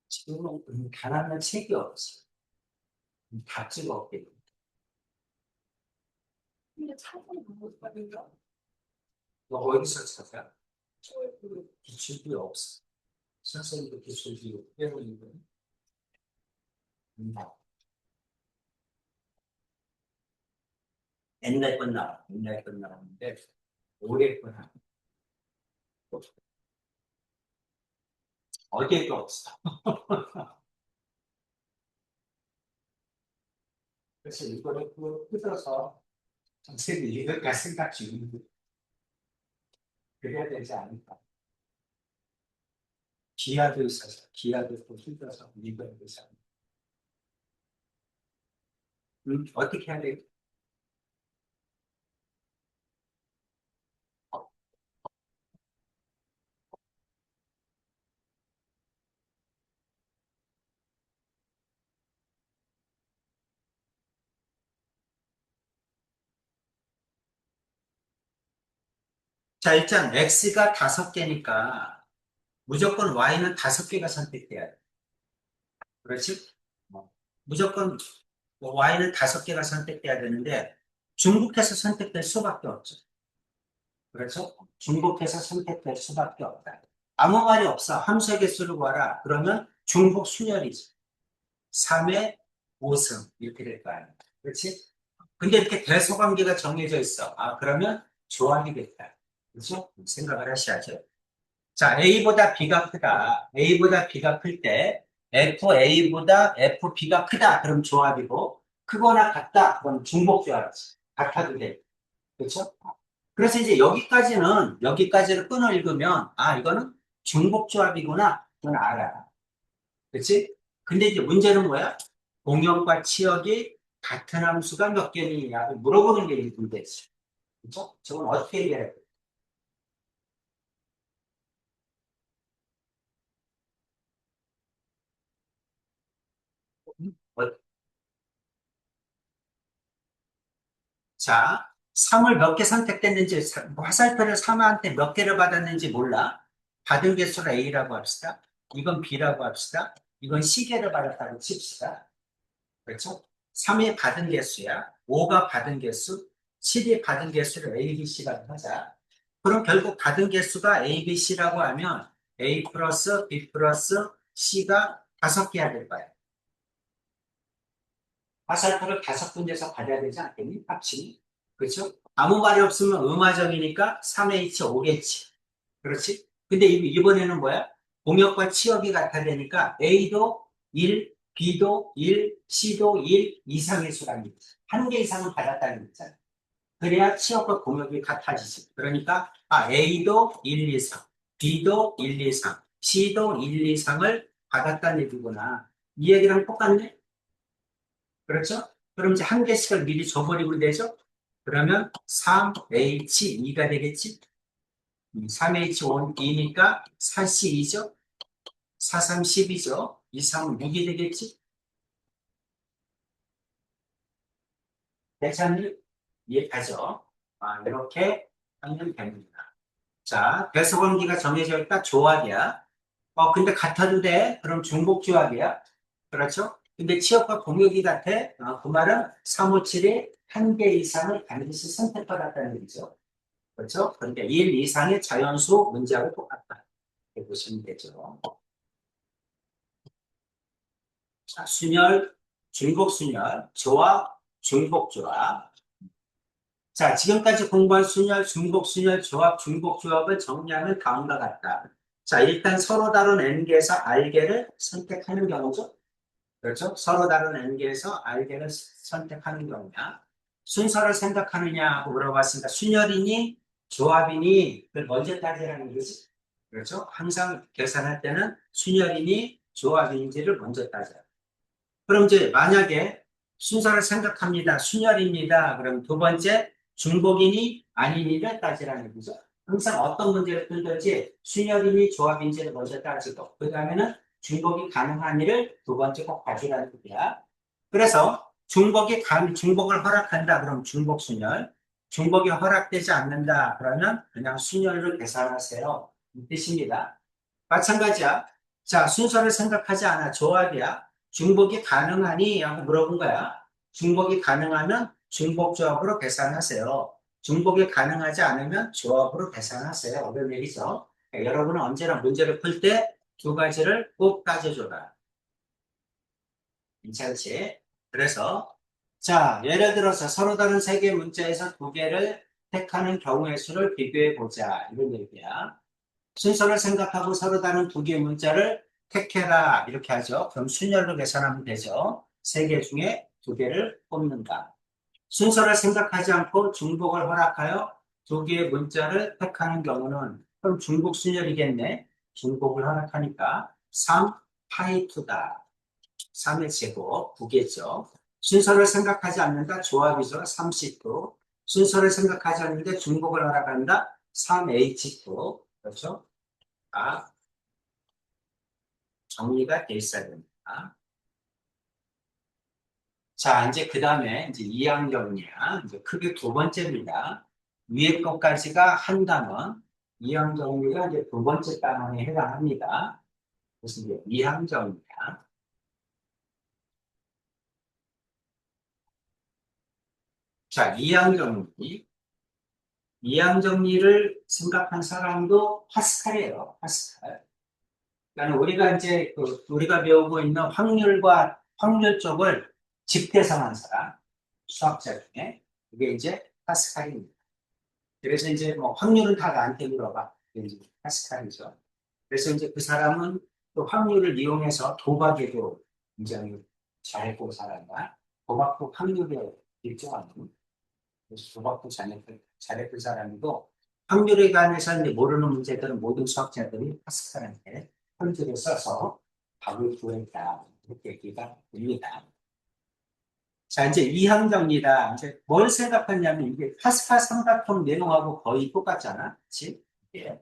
지금은 단 하나 책이 없어. 다 찍었게. 근데 찾아는 못 받는다. 너 어디서 찾아? 기출이 없어. 선생님도 기출이 빼버린 거. 옛날 건 나와. 옛날 건 나왔는데 올해 건 안. 어제도 없어. 그래서 이거를 뜯어서 선생님이 이것까지 생각 중인데 그래야 되지 않을까. 기아도 있어서 기아도 또 뜯어서 이거에 대해서 어떻게 해야 돼? 자, 일단 X가 5개니까 무조건 Y는 5개가 선택돼야 돼. 그렇지? 무조건 Y는 5개가 선택돼야 되는데 중복해서 선택될 수밖에 없죠. 그렇죠? 중복해서 선택될 수밖에 없다. 아무 말이 없어. 함수의 개수를 구하라. 그러면 중복 순열이지. 3의 5승 이렇게 될 거 아니야. 그렇지? 근데 이렇게 대소관계가 정해져 있어. 아, 그러면 조합이겠다. 그렇죠? 생각을 하셔야죠. 자, A보다 B가 크다. A보다 B가 클 때 FA보다 FB가 크다. 그럼 조합이고 크거나 같다. 그럼 중복 조합이지. 같아도 돼. 그렇죠? 그래서 이제 여기까지를 끊어 읽으면 아, 이거는 중복 조합이구나. 그건 알아. 그렇지? 근데 이제 문제는 뭐야? 공역과 치역이 같은 함수가 몇 개느냐 물어보는 게 문제지. 그렇죠? 저건 어떻게 해결해야 돼? 자, 3을 몇 개 선택됐는지, 화살표를 3한테 몇 개를 받았는지 몰라. 받은 개수가 A라고 합시다. 이건 B라고 합시다. 이건 C개를 받았다고 칩시다. 그렇죠? 3이 받은 개수야. 5가 받은 개수, 7이 받은 개수를 A, B, C라고 하자. 그럼 결국 받은 개수가 A, B, C라고 하면 A 플러스 B 플러스 C가 5개야 될 거야. 화살표를 5군데서 받아야 되지 않겠니? 합치니. 그렇죠? 아무 말이 없으면 음화적이니까 3H 오겠지. 그렇지? 근데 이번에는 뭐야? 공역과 치역이 같아야 되니까 A도 1, B도 1, C도 1 이상의 수랍니다. 한 개 이상은 받았다는 거잖아. 그래야 치역과 공역이 같아지지. 그러니까 A도 1, 2, 3, B도 1, 2, 3, C도 1 이상을 받았다는 얘기구나. 이 얘기랑 똑같네? 그렇죠? 그럼 이제 한 개씩을 미리 줘버리면 되죠? 그러면 3H2가 되겠지? 3H2니까 4C2죠? 4, 3, 10이죠? 2, 3, 6이 되겠지? 괜찮니? 이해가죠? 이렇게 하면 됩니다. 자, 배수관계가 정해져 있다. 조합이야. 근데 같아도 돼? 그럼 중복 조합이야. 그렇죠? 근데 취업과 공역이 같아? 그 말은 357이 한 개 이상을 반드시 선택받았다는 얘기죠. 그렇죠? 그러니까 1 이상의 자연수 문제하고 똑같다. 이렇게 보시면 되죠. 자, 순열, 중복순열, 조합, 중복조합. 자, 지금까지 공부한 순열, 중복순열, 조합, 중복조합을 정리하면 다음과 같다. 자, 일단 서로 다른 N개에서 R개를 선택하는 경우죠. 그렇죠? 서로 다른 N개에서 R개를 선택하는 경우냐. 순서를 생각하느냐고 물어봤으니까 순열이니 조합이니 그걸 먼저 따지라는 거지. 그렇죠? 항상 계산할 때는 순열이니 조합인지를 먼저 따져. 그럼 이제 만약에 순서를 생각합니다. 순열입니다. 그럼 두 번째 중복이니 아니니를 따지라는 거죠. 항상 어떤 문제를 풀든지 순열이니 조합인지를 먼저 따지고 그 다음에는 중복이 가능한이를 두 번째 꼭 가져라는 거야. 그래서 중복을 허락한다. 그럼 중복 순열. 중복이 허락되지 않는다. 그러면 그냥 순열로 계산하세요. 이 뜻입니다. 마찬가지야. 자, 순서를 생각하지 않아. 조합이야. 중복이 가능하니? 하고 물어본 거야. 중복이 가능하면 중복조합으로 계산하세요. 중복이 가능하지 않으면 조합으로 계산하세요. 이런 얘기죠. 여러분은 언제나 문제를 풀 때 두 가지를 꼭 따져줘라. 괜찮지? 그래서 자, 예를 들어서 서로 다른 세 개 문자에서 두 개를 택하는 경우의 수를 비교해 보자. 이런 얘기야. 순서를 생각하고 서로 다른 두 개의 문자를 택해라. 이렇게 하죠. 그럼 순열로 계산하면 되죠. 세 개 중에 두 개를 뽑는다. 순서를 생각하지 않고 중복을 허락하여 두 개의 문자를 택하는 경우는 그럼 중복 순열이겠네. 중복을 허락하니까 3 파이 2다. 3의 제곱 9개죠. 순서를 생각하지 않는다. 조합이죠. 30도. 순서를 생각하지 않는데 중복을 허락한다. 3H2. 그렇죠? 아, 정리가 돼 있어야 됩니다. 자, 이제 그 다음에 이제 이항정리야. 이제 크게 두 번째입니다. 위에 것까지가 한 단원, 이항정리가 이제 두 번째 단원에 해당합니다. 그래서 이제 이항정리야. 자, 이항정리. 이항정리를 생각한 사람도 파스칼이에요. 파스칼. 그러니까 우리가 이제 우리가 배우고 있는 확률과 확률 쪽을 집대성한 사람, 수학자 중에 그게 이제 파스칼입니다. 그래서 이제 뭐 확률은 다 나한테 물어봐. 그게 이제 파스칼이죠. 그래서 이제 그 사람은 또 확률을 이용해서 도박에도 굉장히 잘했고 사람과 도박도 확률에 일정하는 그래서 도박도 잘했던 사람이고 확률에 관해서 이제 모르는 문제들은 모든 수학자들이 파스칼한테 편지를 써서 답을 구했다. 이렇게 얘기가 됩니다. 자, 이제 이항정리다. 이제 뭘 생각하냐면 이게 파스칼 삼각형 내용하고 거의 똑같잖아. 그치? 이게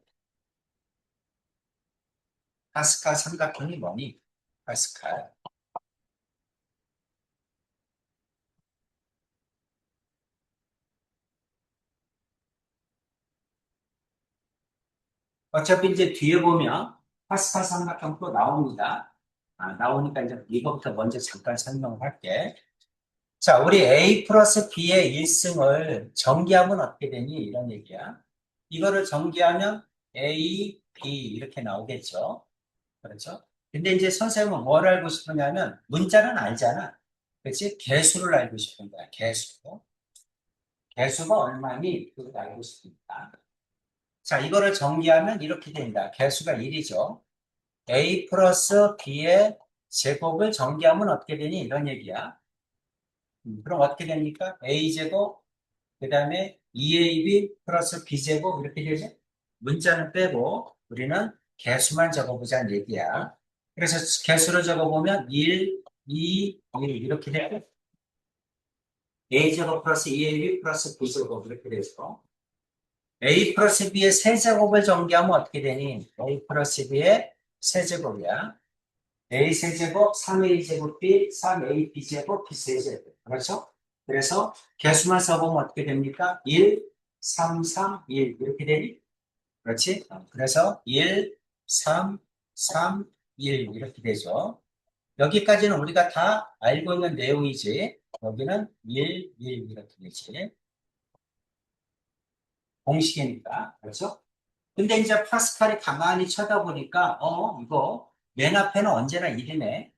파스칼 삼각형이 뭐니? 파스칼. 어차피 이제 뒤에 보면 파스칼 삼각형 또 나옵니다. 나오니까 이제 이거부터 먼저 잠깐 설명을 할게. 자, 우리 A 플러스 B의 1승을 전기하면 어떻게 되니? 이런 얘기야. 이거를 전기하면 A, B 이렇게 나오겠죠. 그렇죠? 근데 이제 선생님은 뭘 알고 싶으냐면 문자는 알잖아. 그렇지? 개수를 알고 싶은 거야. 개수. 개수가 얼마니? 그걸 알고 싶으니까. 자, 이거를 정리하면 이렇게 됩니다. 개수가 1이죠. A 플러스 B의 제곱을 정리하면 어떻게 되니? 이런 얘기야. 그럼 어떻게 됩니까? A제곱, 그 다음에 2AB 플러스 B제곱 이렇게 되죠? 문자는 빼고 우리는 개수만 적어보자는 얘기야. 그래서 개수를 적어보면 1, 2, 1 이렇게 돼요. a제곱 플러스 2ab 플러스 b제곱 이렇게 돼서 a 플러스 b의 세제곱을 전개하면 어떻게 되니? a 플러스 b의 세제곱이야. a 세제곱, 3a 제곱 b, 3a b제곱, b 세제곱. 그렇죠? 그래서 개수만 써보면 어떻게 됩니까? 1, 3, 3, 1 이렇게 되니? 그렇지? 그래서 1, 3, 3, 1 이렇게 되죠. 여기까지는 우리가 다 알고 있는 내용이지. 여기는 1, 1 이렇게 되지. 공식이니까. 그렇죠? 근데 이제 파스칼이 가만히 쳐다보니까, 이거 맨 앞에는 언제나 1이네.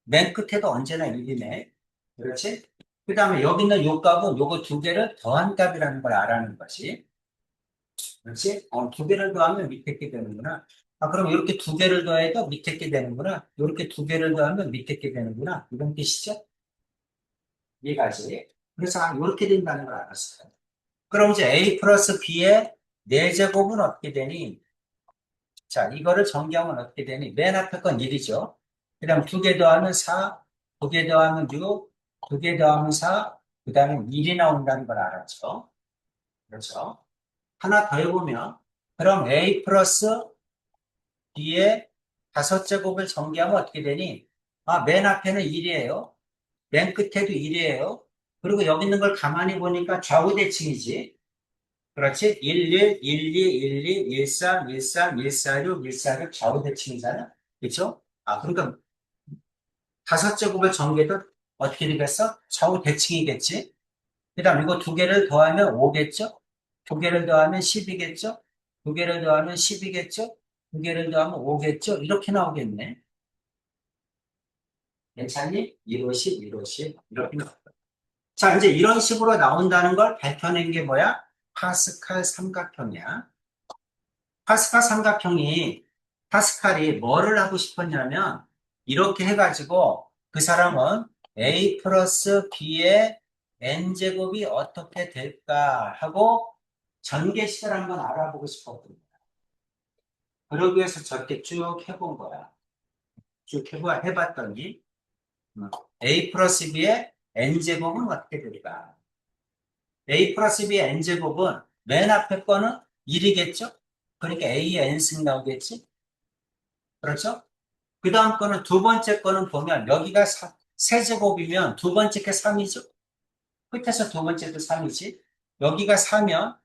맨 끝에도 언제나 1이네. 그렇지? 그 다음에 여기 있는 요 값은 요거 두 개를 더한 값이라는 걸 알아는 것이. 그렇지? 두 개를 더하면 밑에 게 되는구나. 아, 그럼 이렇게 두 개를 더해도 밑에 게 되는구나. 이렇게 두 개를 더하면 밑에 게 되는구나. 이런 뜻이죠? 이해가지? 그래서 이렇게 된다는 걸 알았어요. 그럼 이제 a 플러스 b의 4제곱은 어떻게 되니? 자, 이거를 전개하면 어떻게 되니? 맨 앞에 건 1이죠. 그 다음 두 개 더하면 4, 두 개 더하면 6, 두 개 더하면 4, 그 다음에 1이 나온다는 걸 알았죠. 그렇죠. 하나 더 해보면, 그럼 a 플러스 b의 5제곱을 전개하면 어떻게 되니? 아, 맨 앞에는 1이에요. 맨 끝에도 1이에요. 그리고 여기 있는 걸 가만히 보니까 좌우대칭이지. 그렇지? 11, 12, 12, 13, 13, 146, 146 좌우대칭이잖아. 그렇죠? 아, 그러니까 5제곱의 전개도 어떻게 되겠어? 좌우대칭이겠지? 그 다음 이거 두 개를 더하면 5겠죠? 두 개를 더하면 10이겠죠? 두 개를 더하면 10이겠죠? 두 개를 더하면 5겠죠? 이렇게 나오겠네. 괜찮니? 150, 150 이렇게 나와. 자, 이제 이런 식으로 나온다는 걸 밝혀낸 게 뭐야? 파스칼 삼각형이야. 파스칼 삼각형이 파스칼이 뭐를 하고 싶었냐면 이렇게 해가지고 그 사람은 a 플러스 b의 n제곱이 어떻게 될까 하고 전개식을 한번 알아보고 싶었거든요. 그러기 위해서 저렇게 쭉 해본 거야. 쭉 해봤더니 a 플러스 b의 n제곱은 어떻게 될까? a 플러스 b의 n제곱은 맨 앞에 거는 1이겠죠? 그러니까 a의 n승 나오겠지? 그렇죠? 그 다음 거는 두 번째 거는 보면 여기가 세제곱이면 두 번째 게 3이죠? 끝에서 두 번째도 3이지? 여기가 4면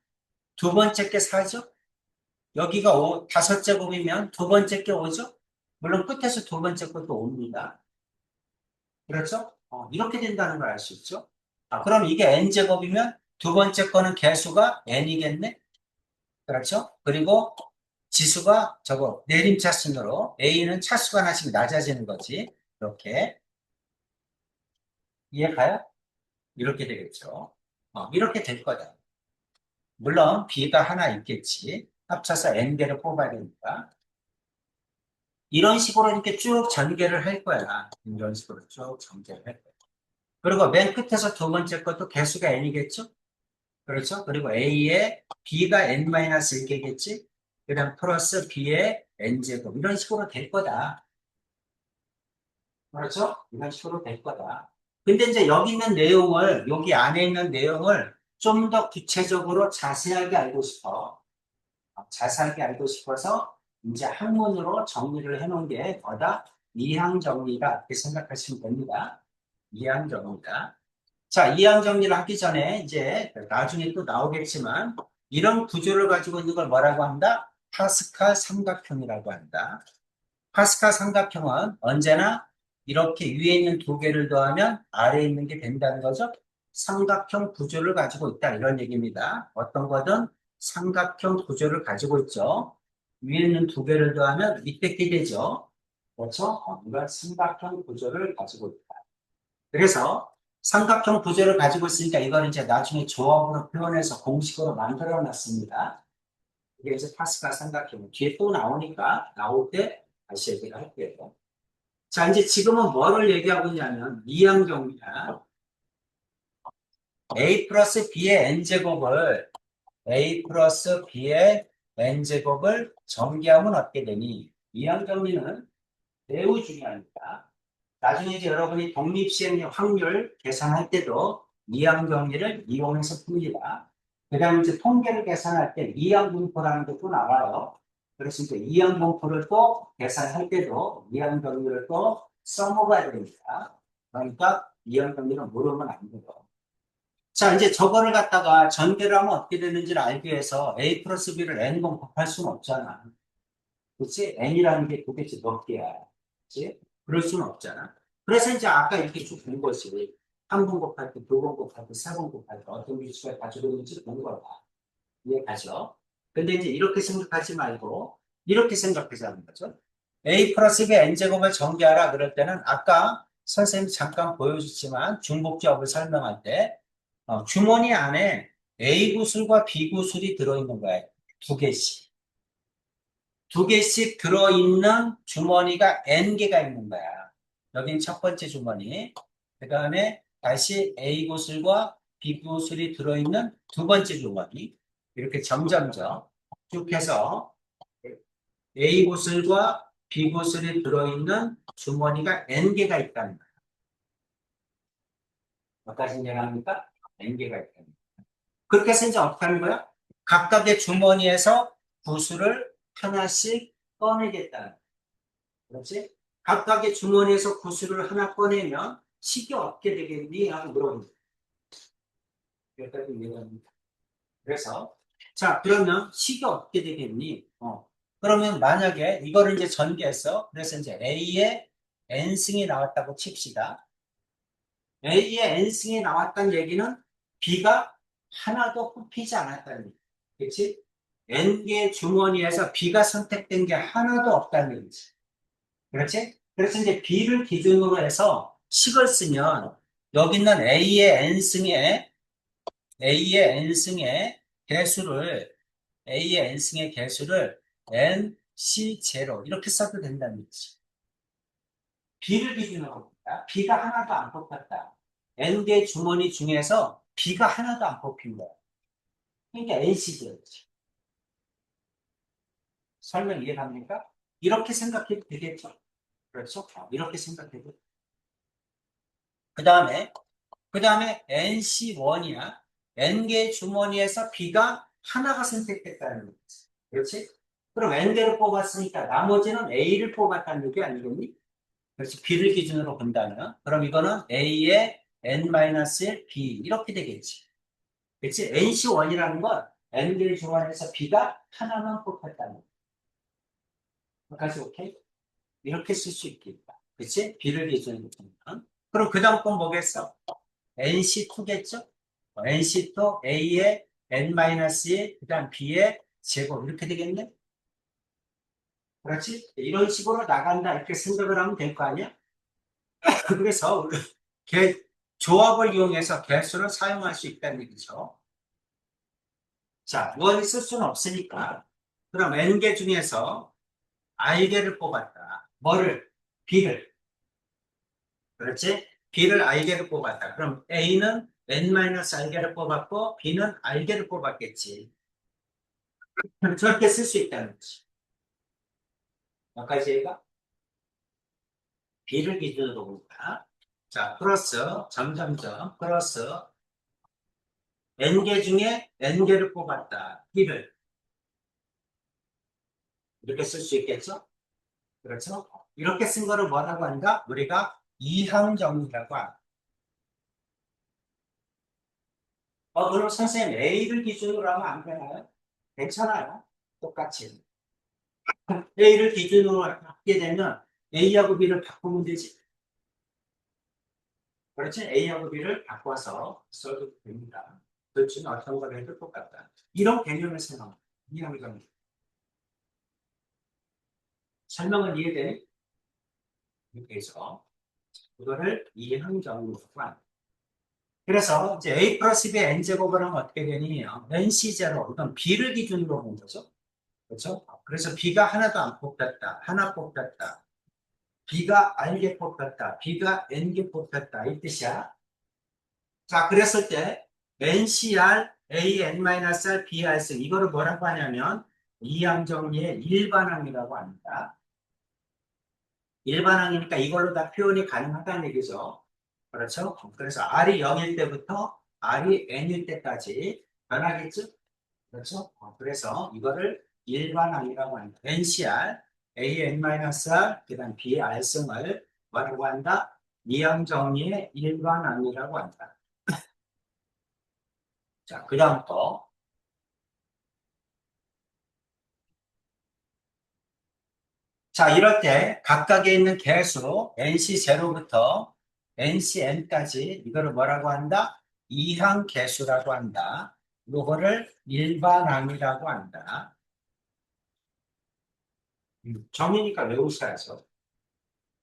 두 번째 게 4죠? 여기가 5제곱이면 두 번째 게 5죠? 물론 끝에서 두 번째 것도 5입니다. 그렇죠? 이렇게 된다는 걸 알 수 있죠? 아, 그럼 이게 n제곱이면 두 번째 거는 개수가 n이겠네? 그렇죠? 그리고 지수가 저거 내림차순으로 a는 차수가 하나씩 낮아지는 거지. 이렇게. 이해가요? 이렇게 되겠죠. 이렇게 될 거다. 물론 b가 하나 있겠지. 합쳐서 n개를 뽑아야 되니까. 이런 식으로 이렇게 쭉 전개를 할 거야. 이런 식으로 쭉 전개를 할 거야. 그리고 맨 끝에서 두 번째 것도 개수가 n이겠죠? 그렇죠? 그리고 a에 b가 n-1개겠지? 그 다음 플러스 b의 n제곱. 이런 식으로 될 거다. 그렇죠? 이런 식으로 될 거다. 근데 이제 여기 있는 내용을, 여기 안에 있는 내용을 좀 더 구체적으로 자세하게 알고 싶어. 자세하게 알고 싶어서 이제 학문으로 정리를 해놓은 게 뭐다? 이항 정리다. 이렇게 생각하시면 됩니다. 이항 정리다. 자, 이항 정리를 하기 전에 이제 나중에 또 나오겠지만 이런 구조를 가지고 있는 걸 뭐라고 한다? 파스칼 삼각형이라고 한다. 파스칼 삼각형은 언제나 이렇게 위에 있는 두 개를 더하면 아래에 있는 게 된다는 거죠. 삼각형 구조를 가지고 있다 이런 얘기입니다. 어떤 거든 삼각형 구조를 가지고 있죠. 위에 있는 두 개를 더하면 밑에 게 되죠. 그렇죠? 이런 삼각형 구조를 가지고 있다. 그래서 삼각형 구조를 가지고 있으니까 이걸 이제 나중에 조합으로 표현해서 공식으로 만들어 놨습니다. 이게 이제 파스칼 삼각형 뒤에 또 나오니까 나올 때 다시 얘기를 할게요. 자, 이제 지금은 뭐를 얘기하고 있냐면 이항정리야. a 플러스 b의 n제곱을 a 플러스 b의 n제곱을 전개하면 어떻게 되니? 이항 정리는 매우 중요합니다. 나중에 이제 여러분이 독립시행의 확률 계산할 때도 이항 정리를 이용해서 풉니다. 그 다음에 이제 통계를 계산할 때 이항 분포라는 것도 나와요. 그래서 이제 이항 분포를 또 계산할 때도 이항 정리를 또 써먹어야 됩니다. 그러니까 이항 정리는 모르면 안 돼요. 자, 이제 저거를 갖다가 전개를 하면 어떻게 되는지를 알기 위해서 a 플러스 b를 n번 곱할 수는 없잖아. 그치? n이라는 게 도대체 몇 개야? 그치? 그럴 수는 없잖아. 그래서 이제 아까 이렇게 쭉 본 것이 한 번 곱할 때, 두 번 곱할 때, 세 번 곱할 때 어떤 규칙을 가지고 있는지 본 거다. 이해가죠? 근데 이제 이렇게 생각하지 말고 이렇게 생각하자는 거죠. a 플러스 b n제곱을 전개하라 그럴 때는 아까 선생님이 잠깐 보여줬지만 중복조합을 설명할 때 주머니 안에 A 구슬과 B 구슬이 들어있는 거예요. 두 개씩. 두 개씩 들어있는 주머니가 N개가 있는 거야. 여긴 첫 번째 주머니. 그 다음에 다시 A 구슬과 B 구슬이 들어있는 두 번째 주머니. 이렇게 점점점 쭉 해서 A 구슬과 B 구슬이 들어있는 주머니가 N개가 있다는 거야. 몇 가지 이해합니까? N개가 있다는 거야. 그렇게 해서 이제 어떻게 하는 거야? 각각의 주머니에서 구슬을 하나씩 꺼내겠다는 거야. 그렇지? 각각의 주머니에서 구슬을 하나 꺼내면 식이 어떻게 되겠니? 하고 물어봅니다. 여기까지 이해가 됩니다. 그래서, 자, 그러면 식이 어떻게 되겠니? 그러면 만약에 이거를 이제 전개해서, 그래서 이제 A의 N승이 나왔다고 칩시다. A의 N승이 나왔다는 얘기는 B가 하나도 뽑히지 않았다는 얘기. 그렇지? N개의 주머니에서 B가 선택된 게 하나도 없다는 얘기지. 그렇지? 그래서 이제 B를 기준으로 해서 식을 쓰면 여기 있는 A의 N승의 개수를 A의 N승의 개수를 NC0 이렇게 써도 된다는 얘기지. B를 기준으로 봅니다. B가 하나도 안 뽑혔다. N개 주머니 중에서 B가 하나도 안 뽑힌 거야. 그러니까 NC죠. 설명 이해갑니까? 이렇게 생각해도 되겠죠? 그렇죠? 이렇게 생각해도. 그 다음에 NC1이야. N개 주머니에서 B가 하나가 선택됐다는 거지. 그렇지? 그럼 N개를 뽑았으니까 나머지는 A를 뽑았다는 얘기 아니겠니? 그래서 B를 기준으로 본다면 그럼 이거는 A의 N-1 B 이렇게 되겠지. 그렇지? NC1이라는 건 N개의 주머니에서 B가 하나만 뽑혔다는 거까지 오케이? 이렇게 쓸 수 있겠다. 그렇지? B를 기준으로 보면 그럼 그 다음 건 뭐겠어? NC2겠죠? NC2 A의 N-1, 그 다음 B의 제곱 이렇게 되겠네? 그렇지? 이런 식으로 나간다 이렇게 생각을 하면 될 거 아니야? 그래서 조합을 이용해서 개수를 사용할 수 있다는 얘기죠. 자, 원이 쓸 수는 없으니까 그럼 N개 중에서 I개를 뽑았다. 뭐를? B를. 그렇지? B를 I개를 뽑았다. 그럼 A는 N-I개를 뽑았고 B는 I개를 뽑았겠지. 그럼 저렇게 쓸 수 있다는 거지. 몇 가지 얘가? B를 기준으로 봅니다. 자, 플러스, 점점점, 플러스, N개 중에 N개를 뽑았다. B를. 이렇게 쓸 수 있겠죠? 그렇죠? 이렇게 쓴 거를 뭐라고 한다? 우리가 이항정리라고 한다. 그럼 선생님 A를 기준으로 하면 안 되나요? 괜찮아요. 똑같이. A를 기준으로 하게 되면 A하고 B를 바꾸면 되지. 그렇지? A하고 B를 바꿔서 써도 됩니다. 그렇지? 어떤 걸 해도 똑같다. 이런 개념을 생각합니다. 이항정리. 설명은 이해되니? 이렇게 해서 그거를 이항정리라고 합니다. 그래서 이제 A 플러스 B N제곱을 하면 어떻게 되니? NC0, 이건 B를 기준으로 본 거죠. 그렇죠? 그래서 B가 하나도 안 뽑혔다. 하나 뽑혔다. B가 N개 뽑혔다. B가 N개 뽑혔다. 이 뜻이야. 자, 그랬을 때 NCR, A, N-R, B, R, C 이거를 뭐라고 하냐면 이항 정리의 일반항이라고 합니다. 일반항이니까 이걸로 다 표현이 가능하다는 얘기죠. 그렇죠? 그래서 R이 0일 때부터 R이 N일 때까지 변하겠죠? 그렇죠? 그래서 이거를 일반항이라고 합니다. NCR, AN-R, 그 다음 B의 R승을 뭐라고 한다? 이항 정리의 일반항이라고 한다. 자, 그 다음 거. 자, 이럴 때 각각에 있는 개수 NC0부터 NCN까지 이거를 뭐라고 한다? 이항 개수라고 한다. 요거를 일반항이라고 한다. 정이니까 외우셔야죠.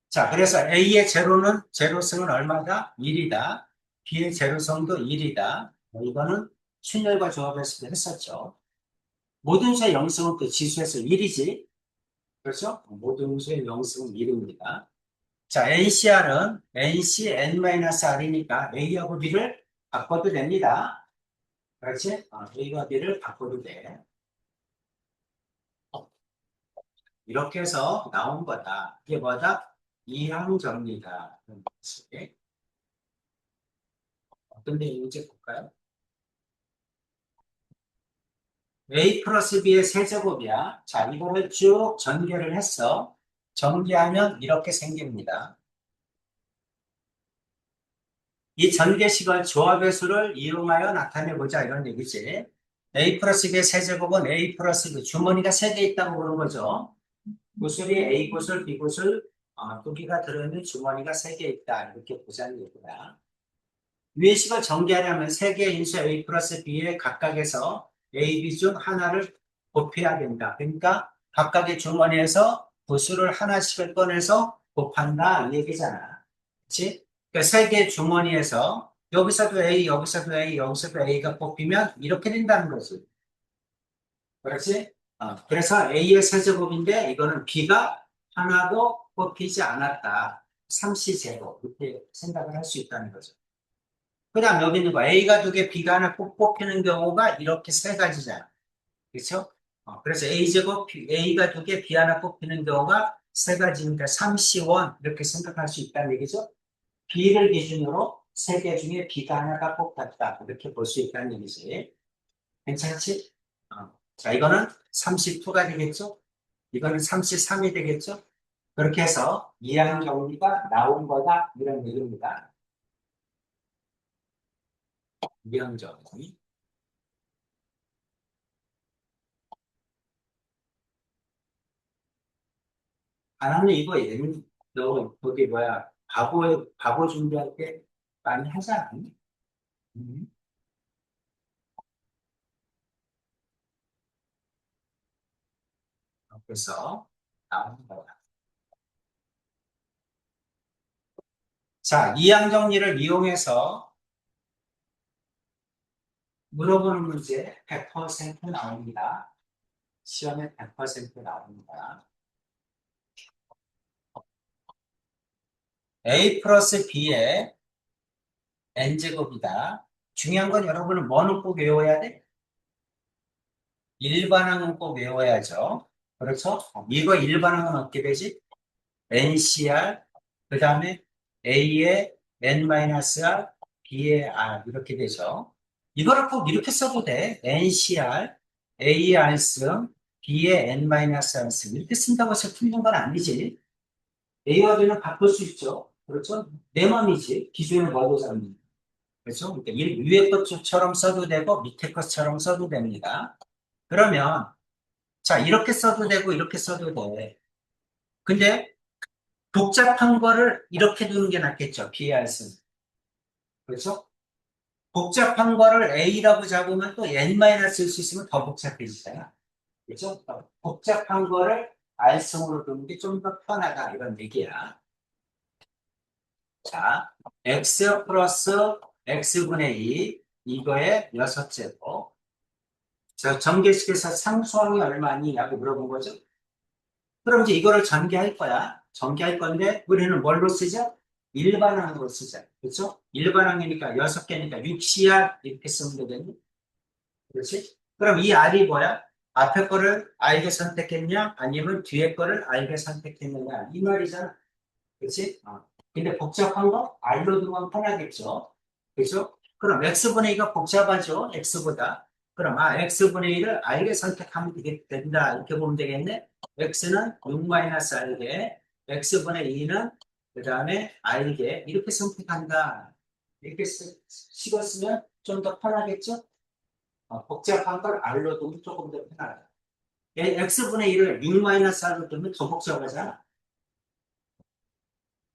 자, 그래서 A의 제로는, 제로승은 얼마다? 1이다. B의 제로성도 1이다. 이거는 순열과 조합했을 때 했었죠. 모든 수의 영승은 또 지수에서 1이지. 그렇죠? 모든 수의 영승은 1입니다. 자, NCR은 NC N-R이니까 A하고 B를 바꿔도 됩니다. 그렇지? A와 B를 바꿔도 돼. 이렇게 해서 나온 거다. 이게 뭐다? 이항 정리다. 근데 이제 볼까요? A 플러스 B의 세제곱이야. 자, 이거를 쭉 전개를 했어. 전개하면 이렇게 생깁니다. 이 전개식을 조합의 수를 이용하여 나타내보자 이런 얘기지. A 플러스 B의 세제곱은 A 플러스 B, 주머니가 세 개 있다고 그런 거죠. 구슬이 A 구슬, B 구슬, 두 개가 들어있는 주머니가 세 개 있다. 이렇게 보자는 얘기야. 위의 식을 전개하려면 세 개의 인수 A 플러스 B의 각각에서 A, B 중 하나를 곱해야 된다. 그러니까 각각의 주머니에서 구슬을 하나씩을 꺼내서 곱한다. 이 얘기잖아. 그렇지? 그러니까 세 개의 주머니에서 여기서도 A, 여기서도 A, 여기서도 A가 뽑히면 이렇게 된다는 거지. 그렇지? 그래서 A의 세제곱인데 이거는 B가 하나도 뽑히지 않았다. 3C제곱 이렇게 생각을 할 수 있다는 거죠. 그 다음 여기 있는 거 A가 두 개, B가 하나 꼭 뽑히는 경우가 이렇게 세 가지잖아. 그렇죠? 그래서 A제곱, A가 두 개, B 하나 뽑히는 경우가 세 가지니까 3C1 이렇게 생각할 수 있다는 얘기죠. B를 기준으로 세 개 중에 B가 하나가 뽑혔다. 이렇게 볼 수 있다는 얘기지. 괜찮지? 자, 이거는 32가 되겠죠? 이거는 33이 되겠죠? 그렇게 해서 이항 정리가 나온 거다. 이런 얘기입니다. 이항 정리. 하나는 이거 너 거기 뭐야 바보 준비할 때 많이 하잖아. 음, 그래서 나오는 거야. 자, 이항 정리를 이용해서 물어보는 문제 100% 나옵니다. 시험에 100% 나옵니다. A 플러스 B의 n제곱이다. 중요한 건 여러분은 뭐는 꼭 외워야 돼? 일반항은 꼭 외워야죠. 그렇죠? 이거 일반항은 어떻게 되지? NCR, 그 다음에 A의 N-R, B의 R 이렇게 되죠. 이거를 꼭 이렇게 써도 돼. NCR, A의 R승, B의 N-R승 이렇게 쓴다고 해서 틀린 건 아니지. A와 B는 바꿀 수 있죠. 그렇죠? 내 맘이지. 기준을 뭘로 잡는. 그렇죠? 그러니까 위에 것처럼 써도 되고 밑에 것처럼 써도 됩니다. 그러면 자 이렇게 써도 되고 이렇게 써도 돼. 근데 복잡한 거를 이렇게 두는 게 낫겠죠. BRS. 그렇죠? 복잡한 거를 A라고 잡으면 또 N-쓸 수 있으면 더 복잡해지잖아. 그렇죠? 복잡한 거를 R승으로 두는 게 좀 더 편하다. 이런 얘기야. 자, X 플러스 X분의 2, 이거의 여섯째고. 자, 전개식에서 상수항이 얼마니? 라고 물어본 거죠. 그럼 이제 이거를 전개할 거야. 전개할 건데, 우리는 뭘로 쓰죠? 일반항으로 쓰자. 그렇죠? 일반항이니까 6개니까 6CR 이렇게 쓰면 되겠니? 그렇지? 그럼 이 R이 뭐야? 앞에 거를 R게 선택했냐? 아니면 뒤에 거를 R게 선택했느냐? 이 말이잖아. 그치? 근데 복잡한 거 R로 두면 편하겠죠. 그죠? 그럼 X분의 2가 복잡하죠. X보다. 그럼 X분의 2를 R게 선택하면 된다. 이렇게 보면 되겠네. X는 6-R게, X분의 2는 그 다음에 R게 이렇게 선택한다. 이렇게 식었으면 좀 더 편하겠죠? 복잡한 걸 R로 두면 조금 더 편하다. X분의 1을 6-R로 두면 더 복잡하잖아.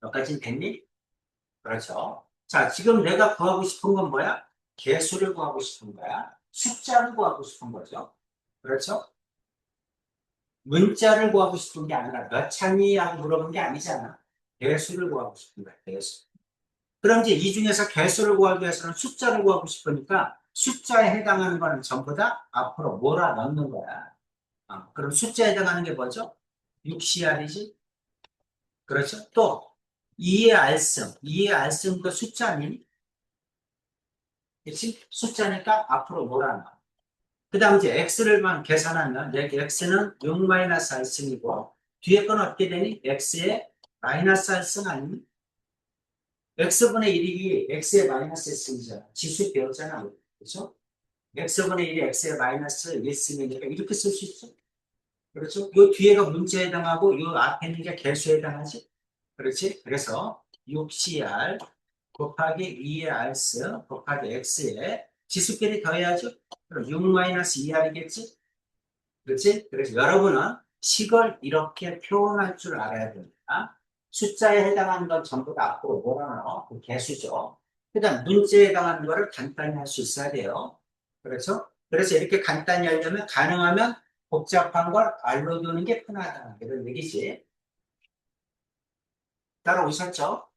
여기까지는 됐니? 그렇죠. 자, 지금 내가 구하고 싶은 건 뭐야? 개수를 구하고 싶은 거야. 숫자를 구하고 싶은 거죠. 그렇죠? 문자를 구하고 싶은 게 아니라 몇 찬이 하고 물어본 게 아니잖아. 개수를 구하고 싶은 거야, 개수. 그럼 이제 이 중에서 개수를 구하기 위해서는 숫자를 구하고 싶으니까 숫자에 해당하는 거는 전부 다 앞으로 몰아넣는 거야. 그럼 숫자에 해당하는 게 뭐죠? 6CR이지? 그렇죠? 또 2의 알승, 2의 알승도 숫자 아니니? 그치? 숫자니까 앞으로 몰아넣어. 그 다음 이제 x를만 계산하면 여기 x는 6-r승이고 뒤에 건 어떻게 되니? x의 마이너스 r승 아니니? x분의 1이 x의 마이너스 r승이잖아. 지수 배웠잖아. 그렇죠? x분의 1이 x의 마이너스 1승이니까 이렇게 쓸 수 있어. 그렇죠? 요 뒤에가 문자에 해당하고 요 앞에 있는 게 개수에 해당하지. 그렇지? 그래서 6CR 곱하기 2의 R스 곱하기 X에 지수끼리 더해야죠. 그럼 6-2R이겠지? 그렇지? 그래서 여러분은 식을 이렇게 표현할 줄 알아야 됩니다. 숫자에 해당하는 건 전부 다 앞으로 몰아넣어. 그 개수죠. 그 다음 문자에 해당하는 거를 간단히 할 수 있어야 돼요. 그렇죠? 그래서 이렇게 간단히 하려면 가능하면 복잡한 걸 알로 두는 게 편하다. 이런 얘기지. 따라오셨죠?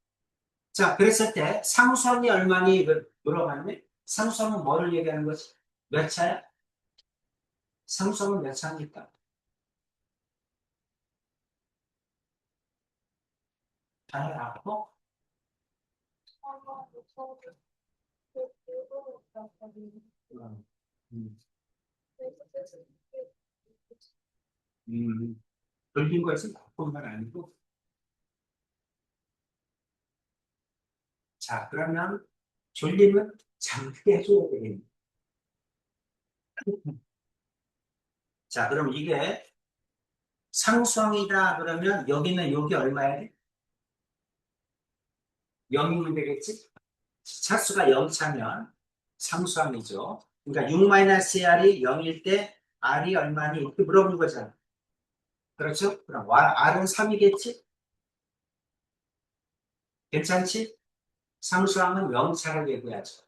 자, 그랬을 때 상수함이 얼마니 물어봤네? 상수함은 뭐를 얘기하는 거지? 몇 차야? 상수함은 몇 차입니까? 잘 알고? 음, 음, 돌린 거에서 나쁜 건 아니고. 자, 그러면 졸리면 잠들게 해줘야 되겠네. 자, 그럼 이게 상수함이다 그러면 여기는 여기 얼마야 돼? 0이면 되겠지? 차수가 0차면 상수함이죠. 그러니까 6-R이 0일 때 R이 얼마니? 이렇게 물어본 거잖아. 그렇죠? 그럼 R은 3이겠지? 괜찮지? 상수함은 0차를 얘기하죠.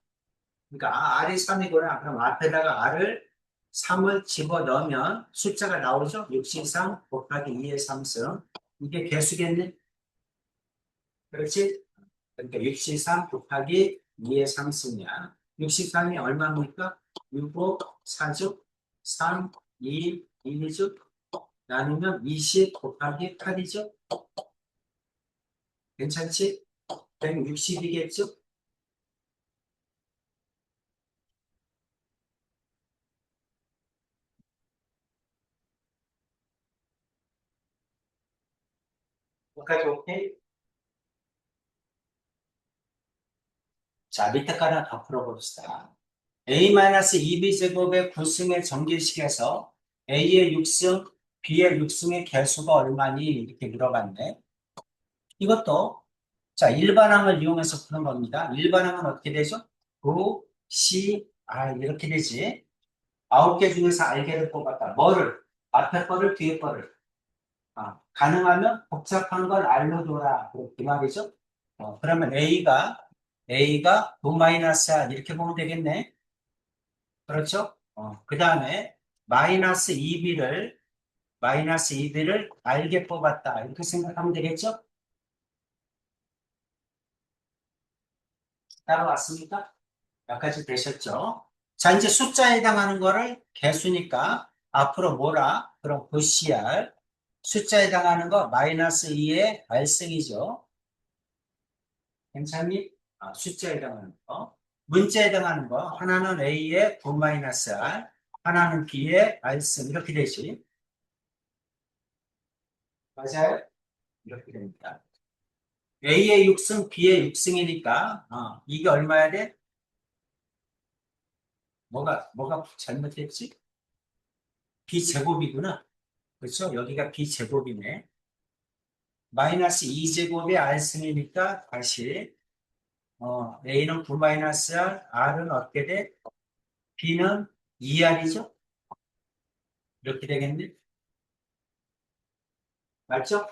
그러니까 R이 3이구나. 그럼 앞에다가 R을 3을 집어넣으면 숫자가 나오죠? 63 곱하기 2의 3승. 이게 개수겠네? 그렇지? 그러니까 63 곱하기 2의 3승이야. 63이 얼마입니까? 6, 5, 4죠? 3, 2, 1이죠? 나누면 20 곱하기 8이죠? 괜찮지? 160이겠죠? 여기까지 오케이? 자, 밑에 거 하나 더 풀어봅시다. A-2b제곱의 9승의 정기식에서 A의 6승, B의 6승의 개수가 얼마니? 이렇게 물어봤네. 이것도 자, 일반항을 이용해서 푸는 겁니다. 일반항은 어떻게 되죠? 구, 시, 알 이렇게 되지. 9개 중에서 알개를 뽑았다. 뭐를? 앞에 거를, 뒤에 거를. 가능하면 복잡한 걸 알로 둬라. 그 말이죠. 그러면 A가 9-R 이렇게 보면 되겠네. 그렇죠? 그 다음에 마이너스 2B를 알게 뽑았다. 이렇게 생각하면 되겠죠? 따라왔습니까? 여기까지 되셨죠? 자, 이제 숫자에 해당하는 거를 개수니까 앞으로 뭐라? 그럼 VCR. 숫자에 해당하는 거 마이너스 2의 발생이죠. 괜찮니? 숫자에 해당하는 거. 문자에 해당하는 거. 하나는 A의 9-R. 하나는 B의 R승 이렇게 되지. 맞아요? 이렇게 됩니다. A의 6승, B의 6승이니까 이게 얼마야 돼? 뭐가 잘못됐지? B제곱이구나. 그렇죠? 여기가 B제곱이네. 마이너스 2제곱의 R승이니까 다시 A는 9 마이너스 R, R은 어떻게 돼? B는 2R이죠? 이렇게 되겠네? 맞죠?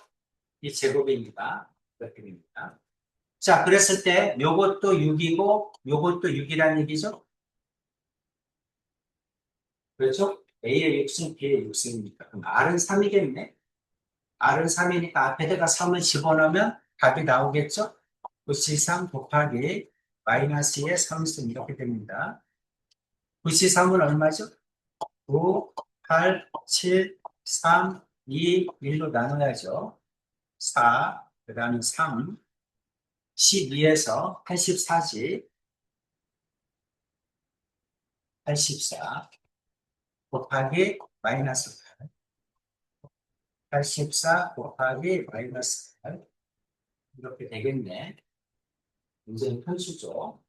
이 제곱입니다. 이렇게 됩니다. 자, 그랬을 때 요것도 6이고 요것도 6이라는 얘기죠? 그렇죠? A의 6승, B의 6승이니까. 그럼 R은 3이겠네? R은 3이니까 앞에다가 3을 집어넣으면 답이 나오겠죠? 93 곱하기 마이너스의 3승 이렇게 됩니다. 93은 얼마죠? 9, 8, 7, 3, 2, 1로 나눠야죠. 4, 그 다음에 3, 12에서 84지. 84 곱하기 마이너스 8. 84 곱하기 마이너스 8. 이렇게 되겠네. 굉장히 편수죠.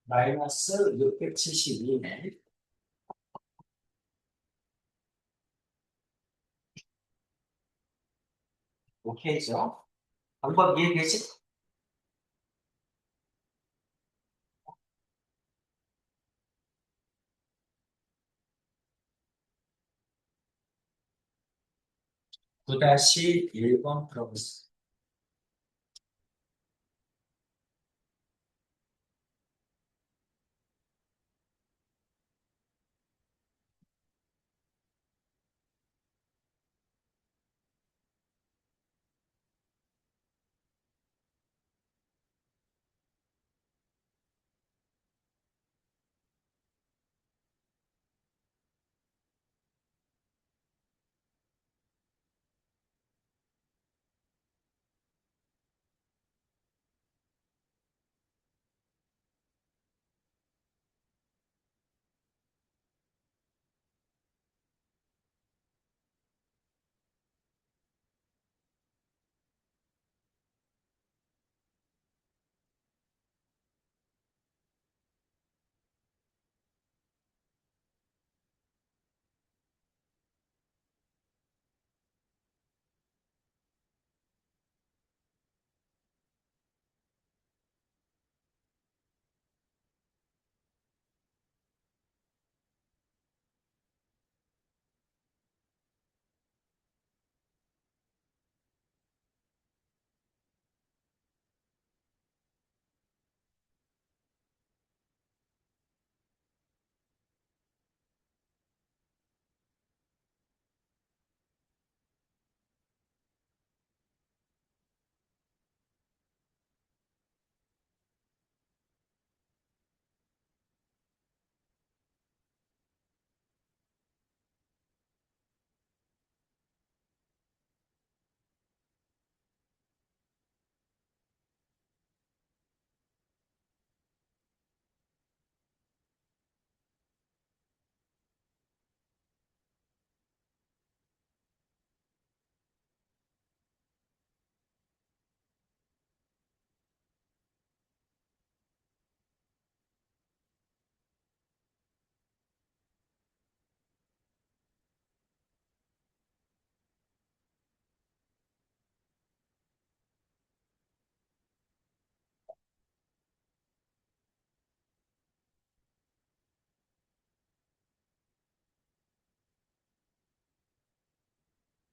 마이너스 672네. 오케이죠? 방법 이해되지? 9-1번 풀어보세요.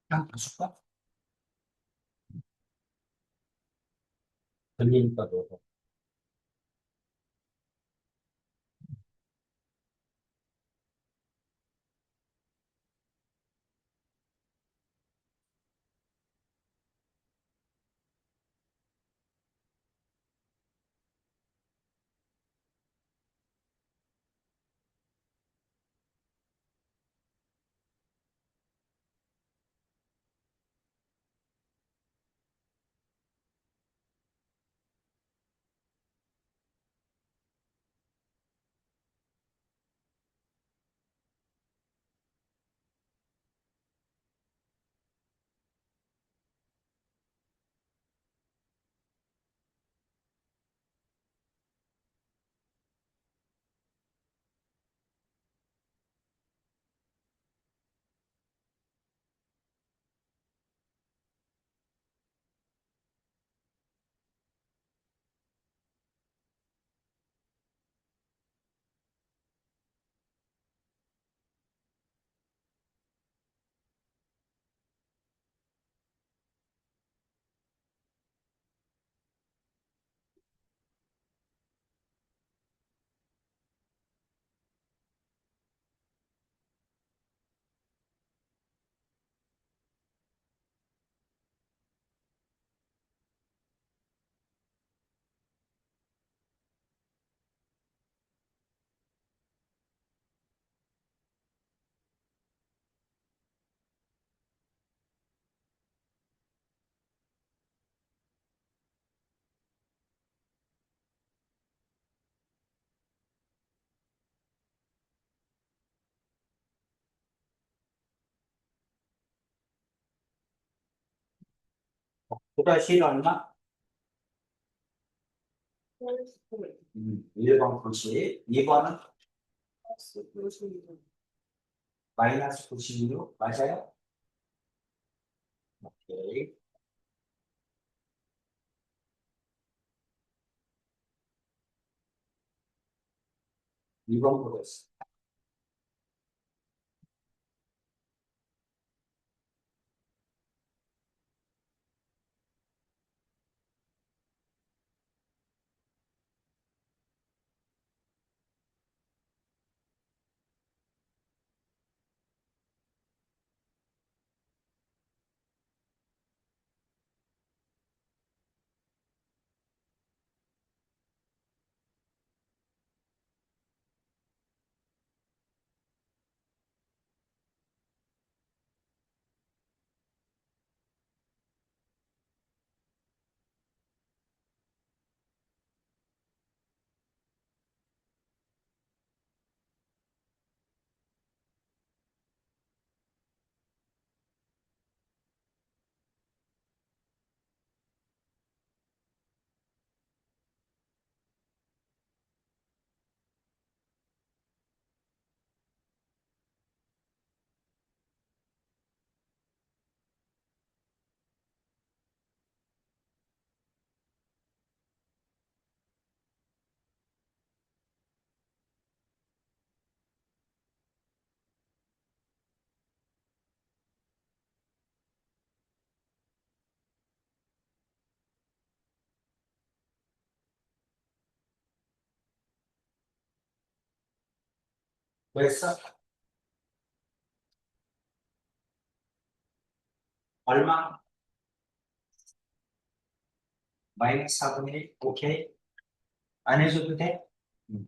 한 봐줄까? 들리니까 너. 9-1 얼마? 1번 90, 2번은 마이너스 96, 맞아요? 오케이. 2번 보겠습니다. 뭐 했어? 얼마? 마이너스 4분의 1? 오케이. 안 해줘도 돼? 음.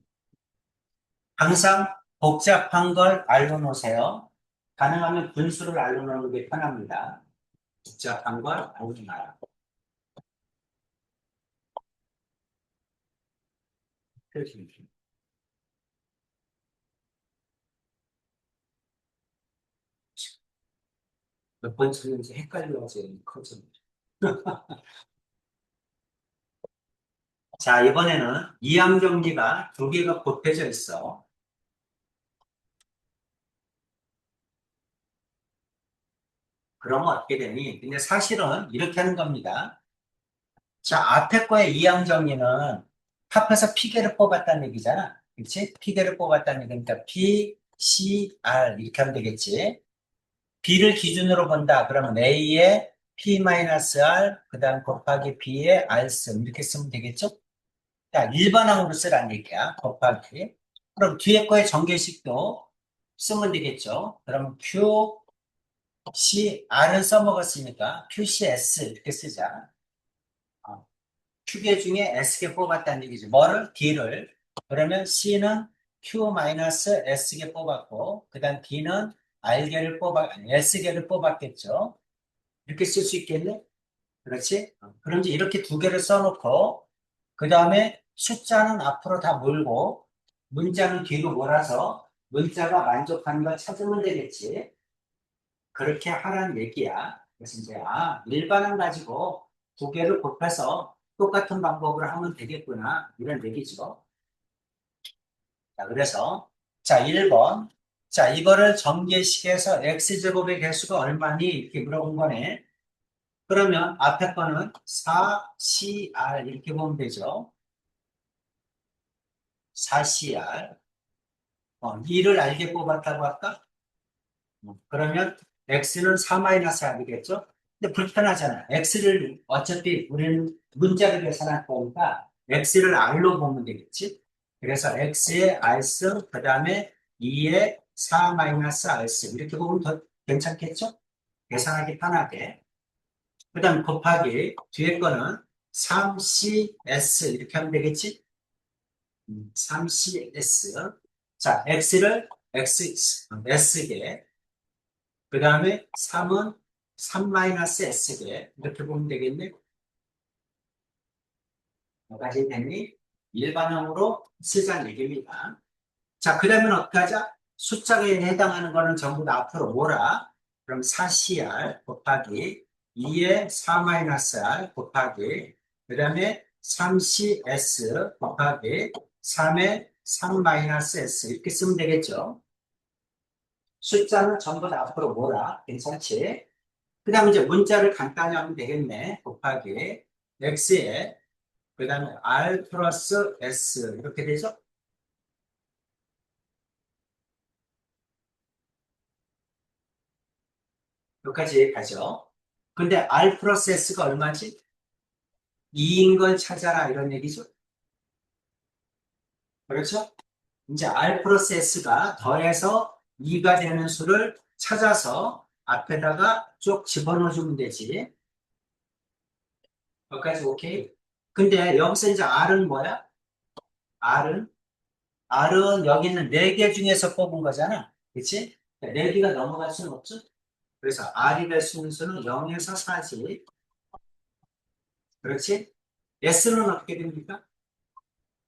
항상 복잡한 걸 알려놓으세요. 가능하면 분수를 알려놓는 게 편합니다. 복잡한 걸 알려놔요. 몇 번 쓰는지 헷갈려서 커져. 자, 이번에는 이항정리가 두 개가 곱해져 있어. 그러면 어떻게 되니? 근데 사실은 이렇게 하는 겁니다. 자, 앞에 거의 이항정리는 합해서 피계를 뽑았다는 얘기잖아. 그렇지? 피계를 뽑았다는 얘기니까 P, C, R 이렇게 하면 되겠지. B를 기준으로 본다. 그러면 A에 P-R, 그 다음 곱하기 B에 R 쓴 이렇게 쓰면 되겠죠? 자, 일반항으로 쓰라는 얘기야. 곱하기. 그럼 뒤에 거의 전개식도 쓰면 되겠죠? 그러면 Q, C, R은 써먹었으니까 QCS 이렇게 쓰자. 어, Q계 중에 S계 뽑았다는 얘기죠. 뭐를? D를. 그러면 C는 Q-S계 뽑았고, 그 다음 D는 R계를 아니, S계를 뽑았겠죠. 이렇게 쓸 수 있겠네? 그렇지? 그럼 이제 이렇게 두 개를 써놓고, 그 다음에 숫자는 앞으로 다 몰고, 문자는 뒤로 몰아서, 문자가 만족하는 걸 찾으면 되겠지. 그렇게 하라는 얘기야. 그래서 이제, 일반항 가지고 두 개를 곱해서 똑같은 방법으로 하면 되겠구나. 이런 얘기죠. 자, 그래서, 자, 1번. 자, 이거를 전개식에서 x제곱의 개수가 얼마니? 이렇게 물어본 거네. 그러면 앞에 거는 4CR 이렇게 보면 되죠. 4CR. 2를 알게 뽑았다고 할까? 그러면 x는 4-r이겠죠? 근데 불편하잖아. x를 어차피 우리는 문자로 계산할 거니까 x를 r로 보면 되겠지? 그래서 x의 r승, 그 다음에 2의 4-r승 이렇게 보면 더 괜찮겠죠? 계산하기 편하게. 그 다음 곱하기 뒤에 거는 3cs 이렇게 하면 되겠지? 3cs. 자, x를 s개. 그 다음에 3은 3-s개. 이렇게 보면 되겠네. 여기까지 됐니? 일반형으로 쓰자는 얘기입니다. 자, 그러면 어떻게 하자? 숫자에 해당하는 거는 전부 다 앞으로 몰아. 그럼 4CR 곱하기 2의 4-r 곱하기 그 다음에 3cs 곱하기 3의 3-s 이렇게 쓰면 되겠죠. 숫자는 전부 다 앞으로 몰아. 괜찮지? 그 다음에 이제 문자를 간단히 하면 되겠네. 곱하기 x에 그 다음에 r 플러스 s 이렇게 되죠? 여기까지 가죠. 근데 r 플러스 s가 얼마지? 2인 걸 찾아라 이런 얘기죠. 그렇죠? 이제 r 플러스 s가 더해서 2가 되는 수를 찾아서 앞에다가 쭉 집어넣어 주면 되지. 여기까지 오케이? 근데 여기서 이제 r은 뭐야? r은 여기 있는 4개 중에서 뽑은 거잖아. 그치? 4개가 넘어갈 수는 없죠? 그래서 R이 될 순서는 0에서 4지. 그렇지? S는 어떻게 됩니까?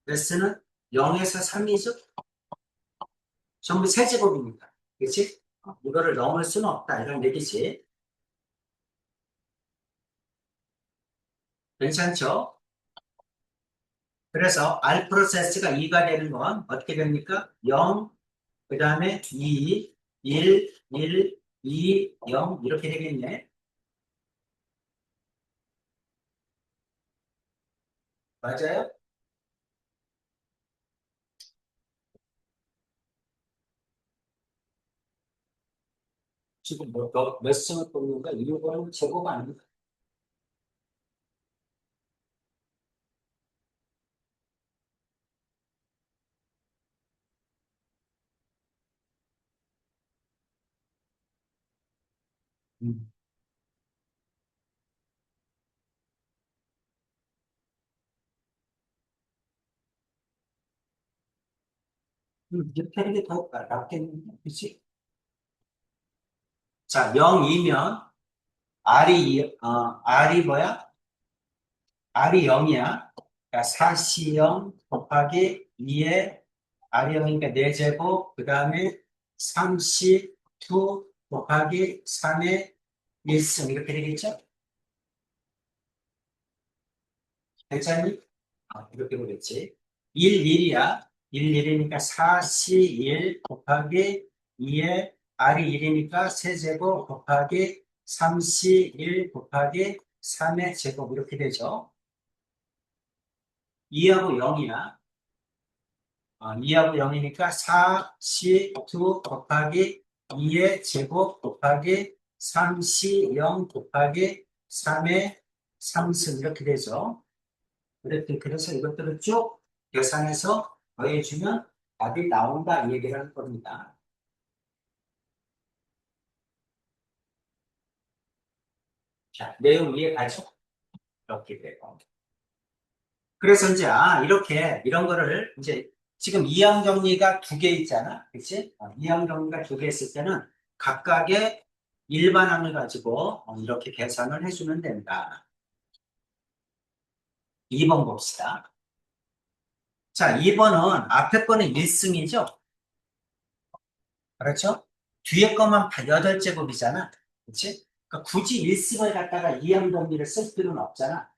S는 0에서 3이죠? 전부 세제곱입니다. 그치? 이거를 넘을 수는 없다. 이런 얘기지. 괜찮죠? 그래서 R 플러스 S가 2가 되는 건 어떻게 됩니까? 0, 그 다음에 2, 1, 1, 2, 0 이렇게 되겠네. 맞아요? 지금 몇 승을 뽑는가? 이거는 제곱 아닙니까? 음. 이렇게 하는 게 더 낫겠는데, 그치? 자, 0이면 R이 뭐야? R이 0이야. 그러니까 4C0 곱하기 2에 R이 0이니까 4제곱, 그 다음에 3C2 곱하기 3의 1승, 이렇게 되겠죠? 괜찮니? 이렇게 보겠지. 1, 1이야. 1, 1이니까 4C1 곱하기 2에 R이 1이니까 세제곱 곱하기 3C1 곱하기 3의 제곱 이렇게 되죠. 2하고 0이야. 2하고 0이니까 4C2 곱하기 2의 제곱 곱하기 3C0 곱하기 3의 3승 이렇게 되죠. 그래서 이것들을 쭉 계산해서 더해주면 답이 나온다 이 얘기를 할 겁니다. 자, 내용 이해가죠? 이렇게 되고. 그래서 이제 이렇게 이런 거를 이제 지금 이항 정리가 2개 있잖아, 그렇지? 이항 정리가 2개 있을 때는 각각의 일반항을 가지고 이렇게 계산을 해주면 된다. 2번 봅시다. 자, 2번은 앞에 거는 1승이죠? 그렇죠? 뒤에 거만 8제곱이잖아. 그치? 그러니까 굳이 1승을 갖다가 이항 정리를 쓸 필요는 없잖아.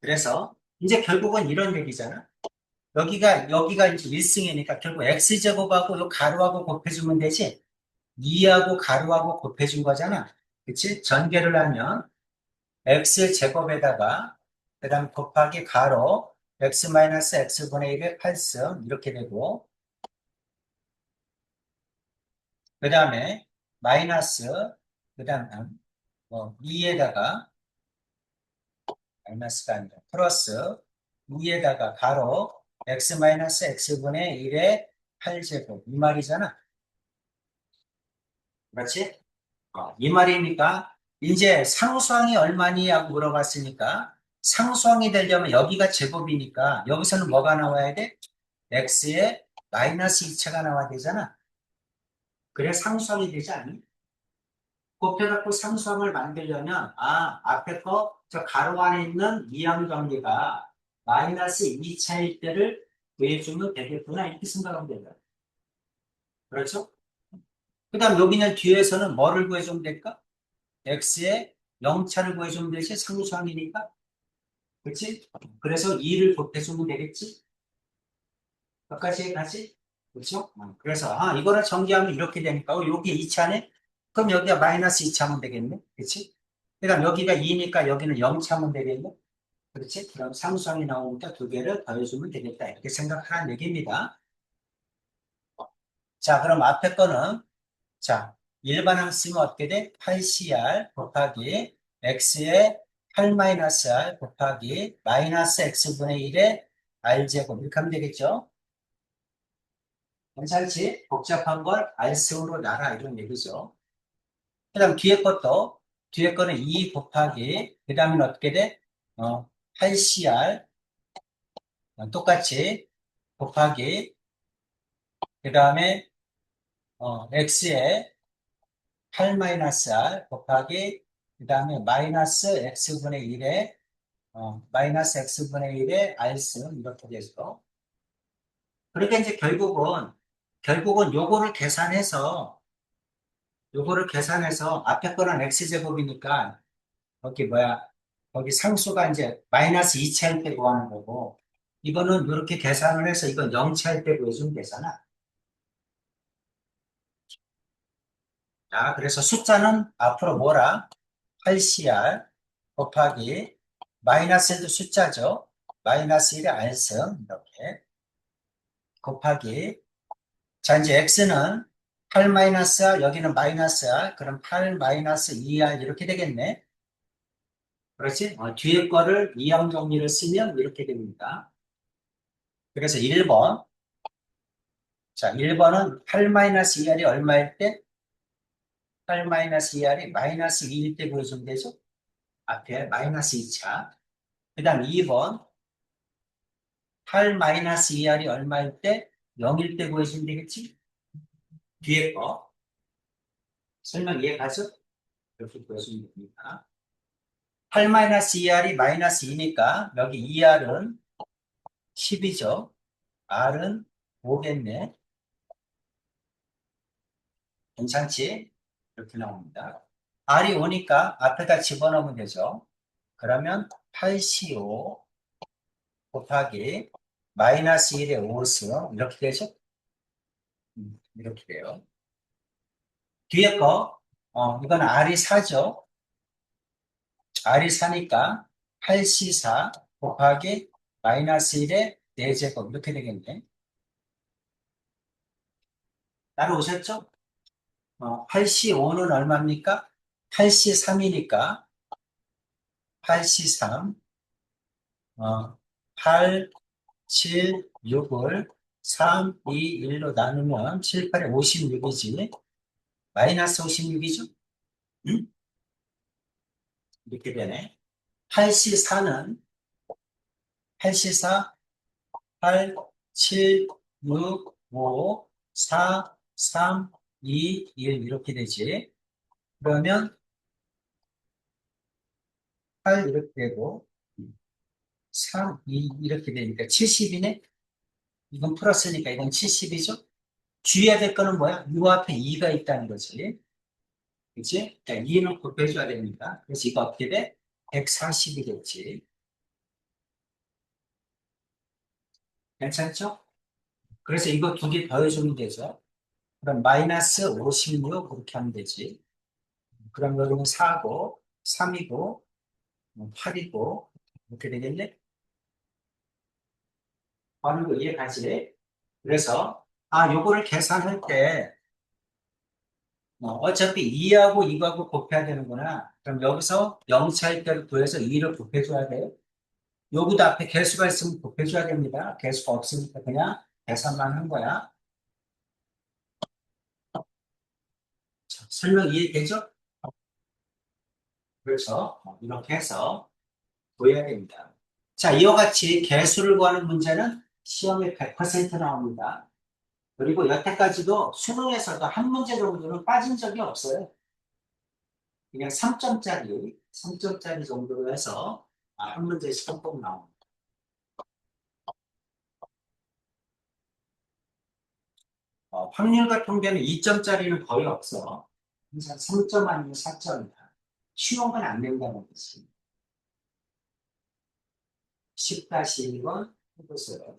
그래서 이제 결국은 이런 얘기잖아. 여기가 이제 1승이니까 결국 x제곱하고 요 가로하고 곱해주면 되지. 2하고 가로하고 곱해준 거잖아. 그치? 전개를 하면 x제곱에다가 그 다음 곱하기 가로 x-x분의 1의 8승 이렇게 되고 그 다음에 마이너스 그 다음 2에다가 마이너스가 아니라 플러스 2에다가 가로 x-x분의 1의 8제곱 이 말이잖아. 그렇지? 이 말이니까 이제 상수항이 얼마니 하고 물어봤으니까 상수항이 되려면 여기가 제곱이니까 여기서는 뭐가 나와야 돼? x에 마이너스 2차가 나와야 되잖아. 그래 상수항이 되지 않니? 곱해갖고 상수항을 만들려면 앞에 거 저 가로 안에 있는 이항 정리가 마이너스 2차일 때를 구해주면 되겠구나 이렇게 생각하면 된다. 그렇죠? 그 다음 여기는 뒤에서는 뭐를 구해주면 될까? x의 0차를 구해주면 되지, 상수항이니까. 그렇지? 그래서 2를 곱해주면 되겠지? 여기까지 가지? 그렇죠? 그래서, 이거를 전개하면 이렇게 되니까, 여기 2차네? 그럼 여기가 마이너스 2차 하면 되겠네? 그렇지? 그러니까 여기가 2니까 여기는 0차 하면 되겠네? 그렇지? 그럼 상수항이 나오니까 두 개를 더해주면 되겠다. 이렇게 생각하는 얘기입니다. 자, 그럼 앞에 거는, 자, 일반항 쓰면 어떻게 돼? 8CR 곱하기 X의 8-R 곱하기 마이너스 X분의 1의 R제곱. 이렇게 하면 되겠죠? 괜찮지? 복잡한 걸 R승으로 나라. 이런 얘기죠. 그 다음 뒤에 거는 2 곱하기, 그 다음에는 어떻게 돼? 8CR, 똑같이 곱하기, 그 다음에, X의 8-R 곱하기, 그 다음에 마이너스 X분의 1의, 마이너스 X분의 1의 R승, 이렇게 돼서. 그러니까 이제 결국은 요거를 계산해서 앞에 거는 X제곱이니까, 거기 뭐야, 거기 상수가 이제 마이너스 2차일 때 구하는 거고, 이거는 이렇게 계산을 해서 이건 0차일 때 구해주면 되잖아. 자, 그래서 숫자는 앞으로 뭐라? 8CR 곱하기 마이너스 1도 숫자죠. 마이너스 1의 R승 이렇게 곱하기 자 이제 X는 8 마이너스 R 여기는 마이너스 R 그럼 8 마이너스 2R 이렇게 되겠네. 그렇지? 뒤에 거를 이항 정리를 쓰면 이렇게 됩니다. 그래서 1번 자 1번은 8 마이너스 2R이 얼마일 때? 8 마이너스 2R이 마이너스 2일 때 구해주면 되죠? 앞에 마이너스 2차 그 다음 2번 8 마이너스 2R이 얼마일 때? 0일 때 구해주면 되겠지? 뒤에 거 설명 이해가죠? 이렇게 구해주면 됩니다. 8 마이너스 2R이 마이너스 2니까 여기 2R은 10이죠. R은 5겠네. 괜찮지? 이렇게 나옵니다. R이 5니까 앞에다 집어넣으면 되죠. 그러면 8CO 곱하기 마이너스 1의 5승 이렇게 되죠? 이렇게 돼요. 뒤에 거 이건 R이 4죠. R이 4니까 8C4 곱하기 마이너스 1의 4제곱 이렇게 되겠네. 따라오셨죠? 8C5는 얼마입니까? 8C3이니까 8C3 8, 7, 6을 3, 2, 1로 나누면 7, 8에 56이지. 마이너스 56이죠? 응? 이렇게 되네. 8C4는 8C4 8, 7, 6, 5, 4, 3, 2, 1 이렇게 되지. 그러면 8 이렇게 되고 3, 2 이렇게 되니까 70이네. 이건 플러스니까 이건 70이죠. 주의해야 될 거는 뭐야? 요 앞에 2가 있다는 거지. 그치? 그러니까 2는 곱해줘야 됩니다. 그래서 이거 어떻게 돼? 140이 됐지. 괜찮죠? 그래서 이거 두 개 더해주면 되죠. 그럼 마이너스 56 그렇게 하면 되지. 그럼 여기는 4고 3이고 8이고 이렇게 되겠네? 하는 거 이해가지? 그래서 요거를 계산할 때 어차피 2하고 이거하고 곱해야 되는구나. 그럼 여기서 0차일 때를 구해서 2를 곱해줘야 돼요. 여기도 앞에 개수가 있으면 곱해줘야 됩니다. 개수가 없으니까 그냥 계산만 한 거야. 자, 설명 이해되죠? 그래서 이렇게 해서 구해야 됩니다. 자, 이와 같이 개수를 구하는 문제는 시험에 100% 나옵니다. 그리고 여태까지도 수능에서도 한 문제 정도는 빠진 적이 없어요. 그냥 3점짜리 정도로 해서 한 문제씩 꼭 나옵니다. 확률과 통계는 2점짜리는 거의 없어. 항상 3점 아니면 4점이다. 쉬운 건 안 된다는 거지. 10-1번 해보세요.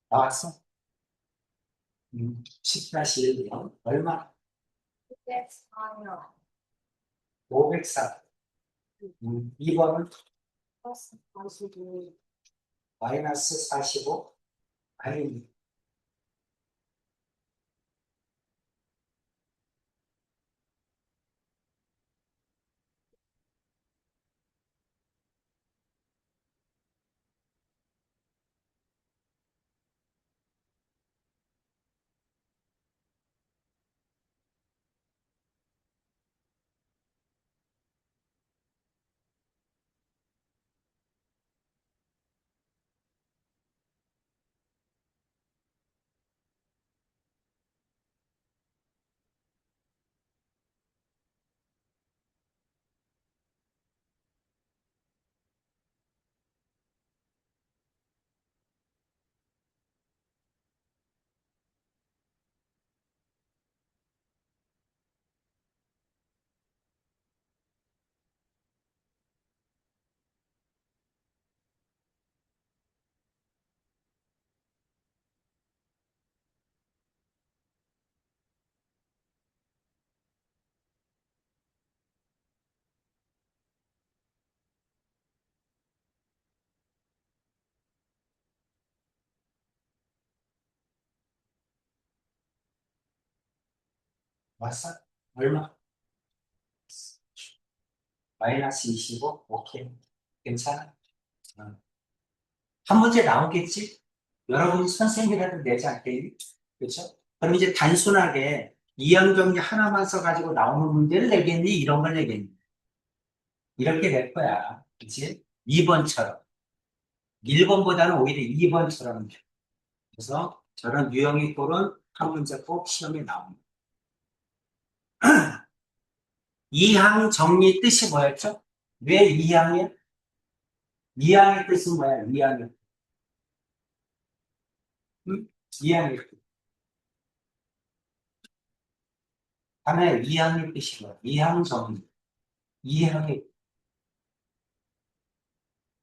나왔어? 10-1번 얼마? 504. 2번은 마이너스 45. 아니, 왔어? 얼마? 마이너스 25? 오케이. 괜찮아? 어. 한 문제 나오겠지? 여러분이 선생님이라도 내지 않겠니? 그렇죠? 그럼 이제 단순하게 이항정리 하나만 써가지고 나오는 문제를 내겠니? 이런 걸 내겠니? 이렇게 될 거야. 그치? 2번처럼. 1번보다는 오히려 2번처럼. 그래서 저런 유형의 꼴은 한 문제 꼭 시험에 나옵니다. 이항 정리 뜻이 뭐였죠? 왜 이항이야? 이항의 뜻은 뭐야? 이항의 뜻. 응? 이항의 뜻. 하나의 이항의 뜻이 뭐야? 이항 정리. 이항의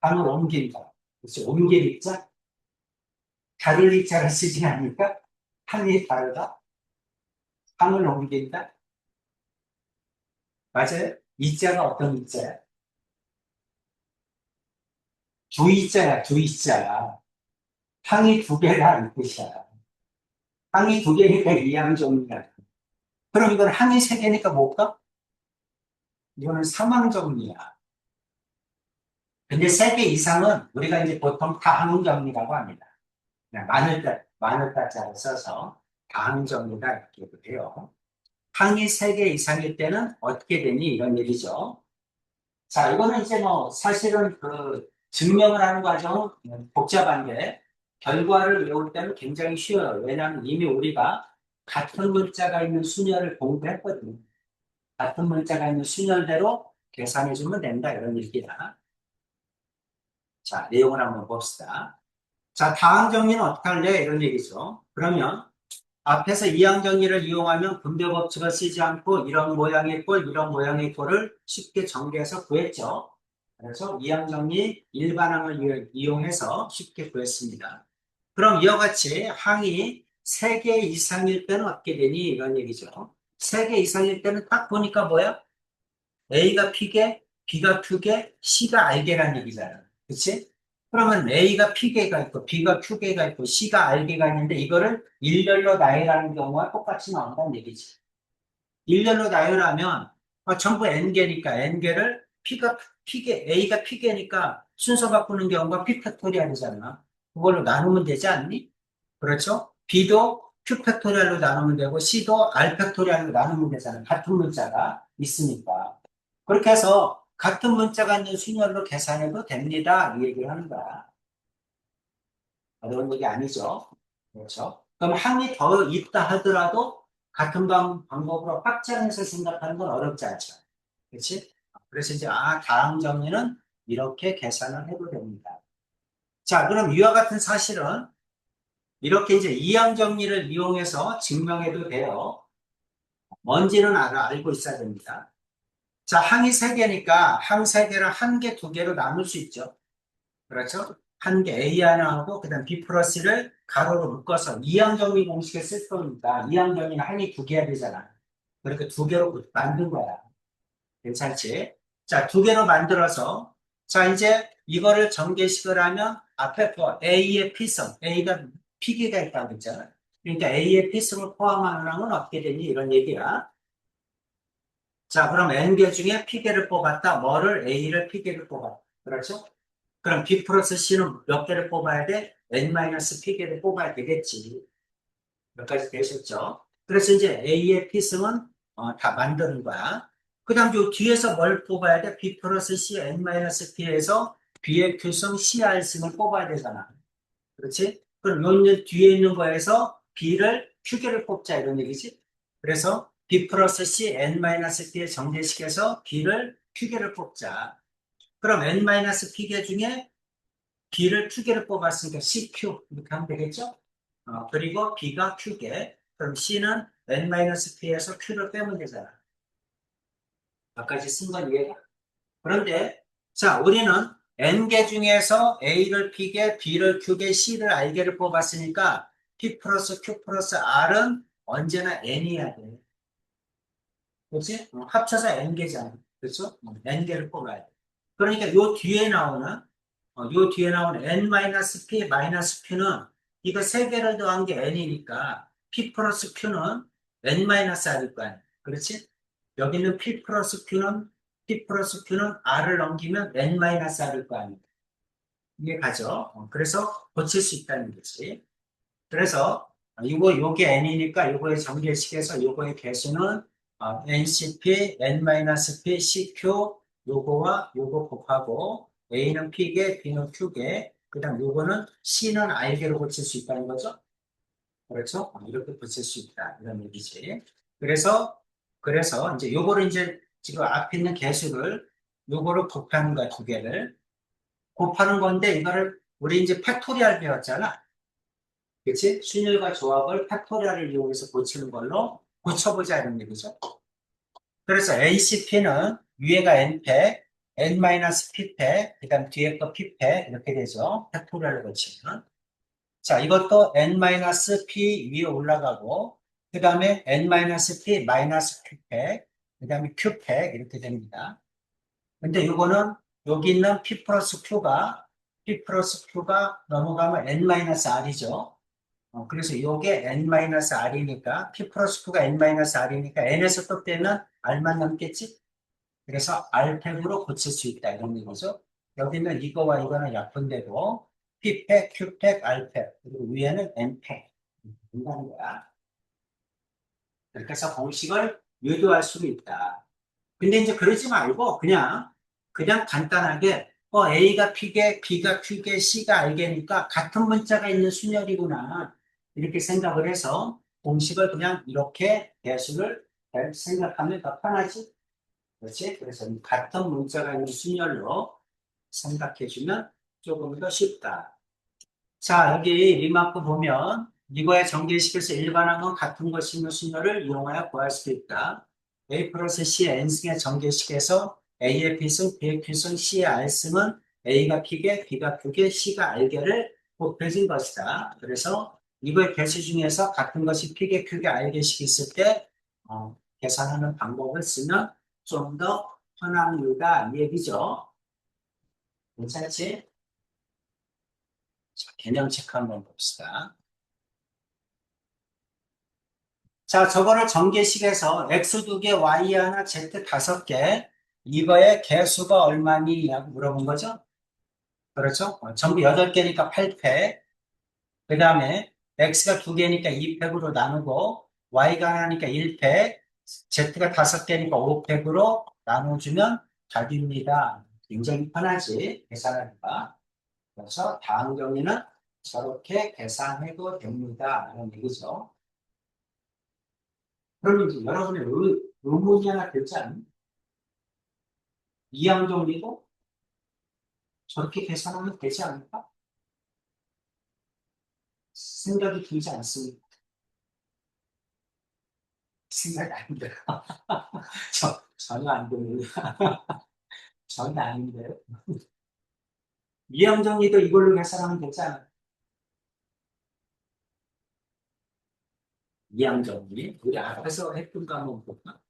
항을 옮긴다. 그래서 옮길 입자? 다를 입자를 쓰지 않으니까 항이 다르다? 항을 옮긴다? 맞아요? 이자가 어떤 이자야? 두 이자야, 두 이자. 항이 두 개다, 이 뜻이야. 항이 두 개니까 이항 정리야. 그럼 이건 항이 세 개니까 뭘까? 이거는 삼항 정리야. 근데 세 개 이상은 우리가 이제 보통 다항 정리라고 합니다. 그냥 마늘 자를 써서 다항 정리다 이렇게 해요. 항이 세 개 이상일 때는 어떻게 되니? 이런 얘기죠. 자, 이거는 이제 뭐 사실은 그 증명을 하는 과정은 복잡한데 결과를 외울 때는 굉장히 쉬워요. 왜냐하면 이미 우리가 같은 문자가 있는 순열을 공부했거든요. 같은 문자가 있는 순열대로 계산해주면 된다 이런 얘기야. 자, 내용을 한번 봅시다. 자, 다항 정리는 어떻게 할래? 이런 얘기죠. 그러면 앞에서 이항 정리를 이용하면 분배 법칙을 쓰지 않고 이런 모양의 꼴, 이런 모양의 꼴을 쉽게 전개해서 구했죠. 그래서 이항 정리 일반항을 이용해서 쉽게 구했습니다. 그럼 이와 같이 항이 3개 이상일 때는 어떻게 되니? 이런 얘기죠. 3개 이상일 때는 딱 보니까 뭐야? A가 P개, B가 Q개, C가 R개라는 얘기잖아. 그치? 그러면 A가 P개가 있고, B가 Q개가 있고, C가 R개가 있는데, 이거를 일렬로 나열하는 경우와 똑같이 나온다는 얘기지. 일렬로 나열하면, 전부 N개니까, N개를 P가 P개, A가 P개니까 순서 바꾸는 경우가 P 팩토리얼이잖아. 그걸로 나누면 되지 않니? 그렇죠? B도 Q 팩토리얼로 나누면 되고, C도 R 팩토리얼로 나누면 되잖아. 같은 문자가 있으니까. 그렇게 해서 같은 문자가 있는 순열로 계산해도 됩니다. 이 얘기를 하는 거야. 어려운 얘기 아니죠. 그렇죠. 그럼 항이 더 있다 하더라도 같은 방법으로 확장해서 생각하는 건 어렵지 않죠. 그렇지? 그래서 이제 다항 정리는 이렇게 계산을 해도 됩니다. 자, 그럼 이와 같은 사실은 이렇게 이제 이항 정리를 이용해서 증명해도 돼요. 뭔지는 알고 있어야 됩니다. 자, 항이 세 개니까 항 세 개를 한 개, 두 개로 나눌 수 있죠. 그렇죠? 한 개 A 하나하고 그다음 B 플러스를 가로로 묶어서 이항정리 공식에 쓸 거니까 이항정리는 항이 두 개 해야 되잖아. 그렇게 두 개로 만든 거야. 괜찮지? 자, 두 개로 만들어서 자, 이제 이거를 전개식을 하면 앞에 A의 피성, A가 피계가 있다고 했잖아. 그러니까 A의 피성을 포함하는 항은 어떻게 되니? 이런 얘기야. 자, 그럼 N개 중에 P개를 뽑았다. 뭐를? A를 P개를 뽑았다. 그렇죠? 그럼 B 플러스 C는 몇 개를 뽑아야 돼? N-P개를 뽑아야 되겠지. 몇 가지 되셨죠? 그래서 이제 A의 P승은 다 만드는 거야. 그 다음 요 뒤에서 뭘 뽑아야 돼? B 플러스 C N-P에서 B의 Q승 CR승을 뽑아야 되잖아. 그렇지? 그럼 요 뒤에 있는 거에서 B를 Q개를 뽑자 이런 얘기지. 그래서 B 플러스 C N-P의 정제식에서 B를 Q개를 뽑자. 그럼 N-P개 중에 B를 Q개를 뽑았으니까 CQ 이렇게 하면 되겠죠? 그리고 B가 Q개. 그럼 C는 N-P에서 Q를 빼면 되잖아. 아까지 쓴 건 이해가? 그런데 자, 우리는 N개 중에서 A를 P개, B를 Q개, C를 R개를 뽑았으니까 P 플러스 Q 플러스 R은 언제나 N이어야 돼. 그렇지? 합쳐서 N개잖아. 그렇죠? N개를 뽑아야 돼. 그러니까 요 뒤에 나오는 N-P, 마이너스 Q는 이거 세 개를 더한 게 N이니까 P 플러스 Q는 N-R일 거 아니야. 그렇지? 여기 있는 P 플러스 Q는 R을 넘기면 N-R일 거 아니야. 이게 가죠. 그래서 고칠 수 있다는 거지. 그래서 요게 n이니까 요거의 정계식에서 요거의 개수는 ncp, n-p, cq 요거와 요거 곱하고 a는 p개, b는 q개 그다음 요거는 c는 r개로 고칠 수 있다는 거죠. 그렇죠? 이렇게 고칠 수 있다 이런 얘기지. 그래서 이제 요거를 이제 지금 앞에 있는 개수를 요거를 곱하는 거야 두 개를 곱하는 건데 이거를 우리 이제 팩토리얼 배웠잖아. 그치? 순열과 조합을 팩토리얼을 이용해서 고치는 걸로 고쳐보자 이런 얘기죠. 그래서 ACP는 위에가 N팩, N-P팩, 그 다음 뒤에 거 P팩 이렇게 되죠. 팩토리얼을 고치면. 자, 이것도 N-P 위에 올라가고 그 다음에 N-P 마이너스 Q팩, 그 다음에 Q팩 이렇게 됩니다. 근데 이거는 여기 있는 P 플러스 Q가 넘어가면 N-R이죠. 그래서 이게 N-R이니까, P 플러스 Q가 N-R이니까, N에서 또 빼면 R만 남겠지? 그래서 R팩으로 고칠 수 있다, 이런 얘기죠. 여기는 이거와 이거는 약분되고, P팩, Q팩, R팩, 그리고 위에는 N팩. 된다는 거야. 이렇게 해서 공식을 유도할 수 있다. 근데 이제 그러지 말고, 그냥 간단하게, A가 P개, B가 Q개, C가 R개니까 같은 문자가 있는 순열이구나. 이렇게 생각을 해서 공식을 그냥 이렇게 대수를 생각하면 더 편하지. 그렇지? 그래서 같은 문자가 있는 순열로 생각해주면 조금 더 쉽다. 자, 여기 리마크 보면 이거의 정계식에서 일반항은 같은 것이 있는 순열을 이용하여 구할 수 있다. A 플러스 C의 N승의 정계식에서 A의 B승, B의 Q승, C의 R승은 A가 P개, B가 Q개, C가 R개를 곱해진 것이다. 그래서 이거의 개수 중에서 같은 것이 P개, Q개, R개씩 있을 때 계산하는 방법을 쓰면 좀 더 편한 이유가 이 얘기죠. 괜찮지? 자, 개념 체크 한번 봅시다. 자, 저거를 전개식에서 x 두 개, y 하나, z 다섯 개, 이거의 개수가 얼마니냐고 물어본 거죠? 그렇죠? 전부 8개니까 8팩. 그 다음에 x가 두 개니까 2팩으로 나누고, y가 하나니까 1팩, z가 다섯 개니까 5팩으로 나눠주면 답입니다. 굉장히 편하지, 계산하기가. 그래서 다음 경우는 저렇게 계산해도 됩니다. 이런 얘기죠. 그러면 이제 여러분의 의문이 하나 들지 않나요? 이항정리도 저렇게 계산하면 되지 않을까? 생각이 들지 않습니다. 생각이 안 들어요. 전혀 안 듭니다. 전혀 아닌데요. 이항 정리도 이걸로 계산하면 되잖아. 이항 정리. 우리 앞에서 했던 거 한번 볼까?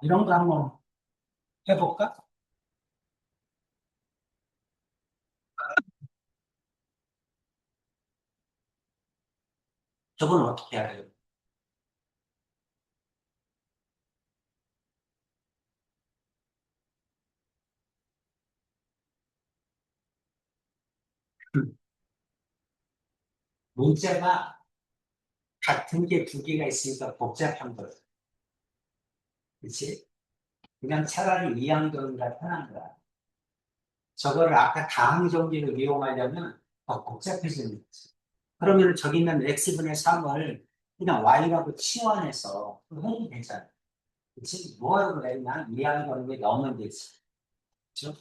이런 거 한번 해볼까? 저건 어떻게 해야 돼요? 문자가 같은 게 두 개가 있으니까 복잡한 거야. 그치? 그냥 차라리 이항 정리가 편한 거야. 저거를 아까 다항 정리를 이용하려면 더 복잡해지는 거지. 그러면 저기 있는 x분의 3을 그냥 y라고 치환해서 해도 괜찮아. 그치? 뭐하러 그래? 그냥 이항 정리 넣으면 되지. 그죠?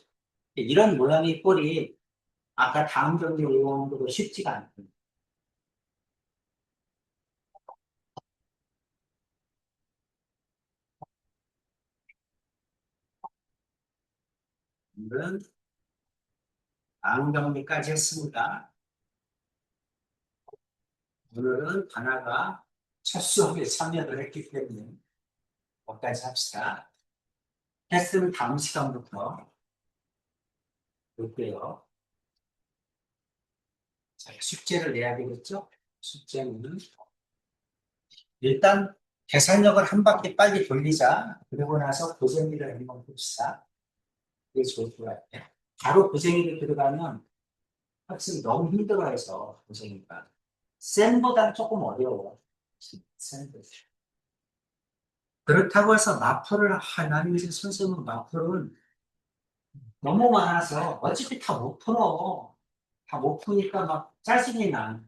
이런 모양의 꼴이 아까 다항 정리를 이용하는 것도 쉽지가 않거든. 오늘은 다항 정리까지 했습니다. 오늘은 하나가 첫 수업에 참여를 했기 때문에 여기까지 합시다. 테스트는 다음 시간부터 볼게요. 자, 숙제를 내야 되겠죠? 숙제는 일단 계산력을 한 바퀴 빨리 돌리자. 그러고 나서 고정비를 한번 봅시다. 그게 좋을 것 같아요. 바로 고정비를 들어가면 학생이 너무 힘들어해서 고정비가. 쌤보다는 조금 어려워. 쌤보다. 그렇다고 해서 마포를 나는 이제 선생님은 마포를 너무 많아서 어차피 다 못 풀어. 다 못 푸니까 막 짜증이 나.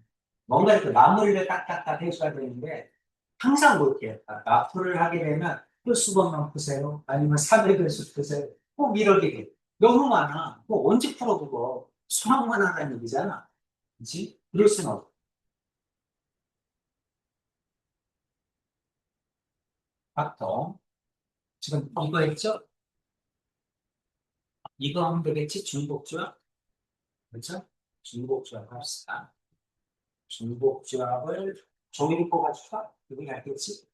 뭔가 이렇게 마무리를 딱딱딱 해줘야 되는데 항상 못해요. 마풀을 하게 되면 또 수법만 푸세요. 아니면 300에서 푸세요. 꼭 이러게 돼. 너무 많아. 뭐 언제 풀어 그거. 수학만 하라는 얘기잖아. 그치? 그럴 수는 없어. 박통. 지금 이거 했죠? 이거 하면 되겠지? 중복조합. 그렇죠? 중복조합 합시다. 중복조합을 종이를 뽑아줄까? 이거 알겠지?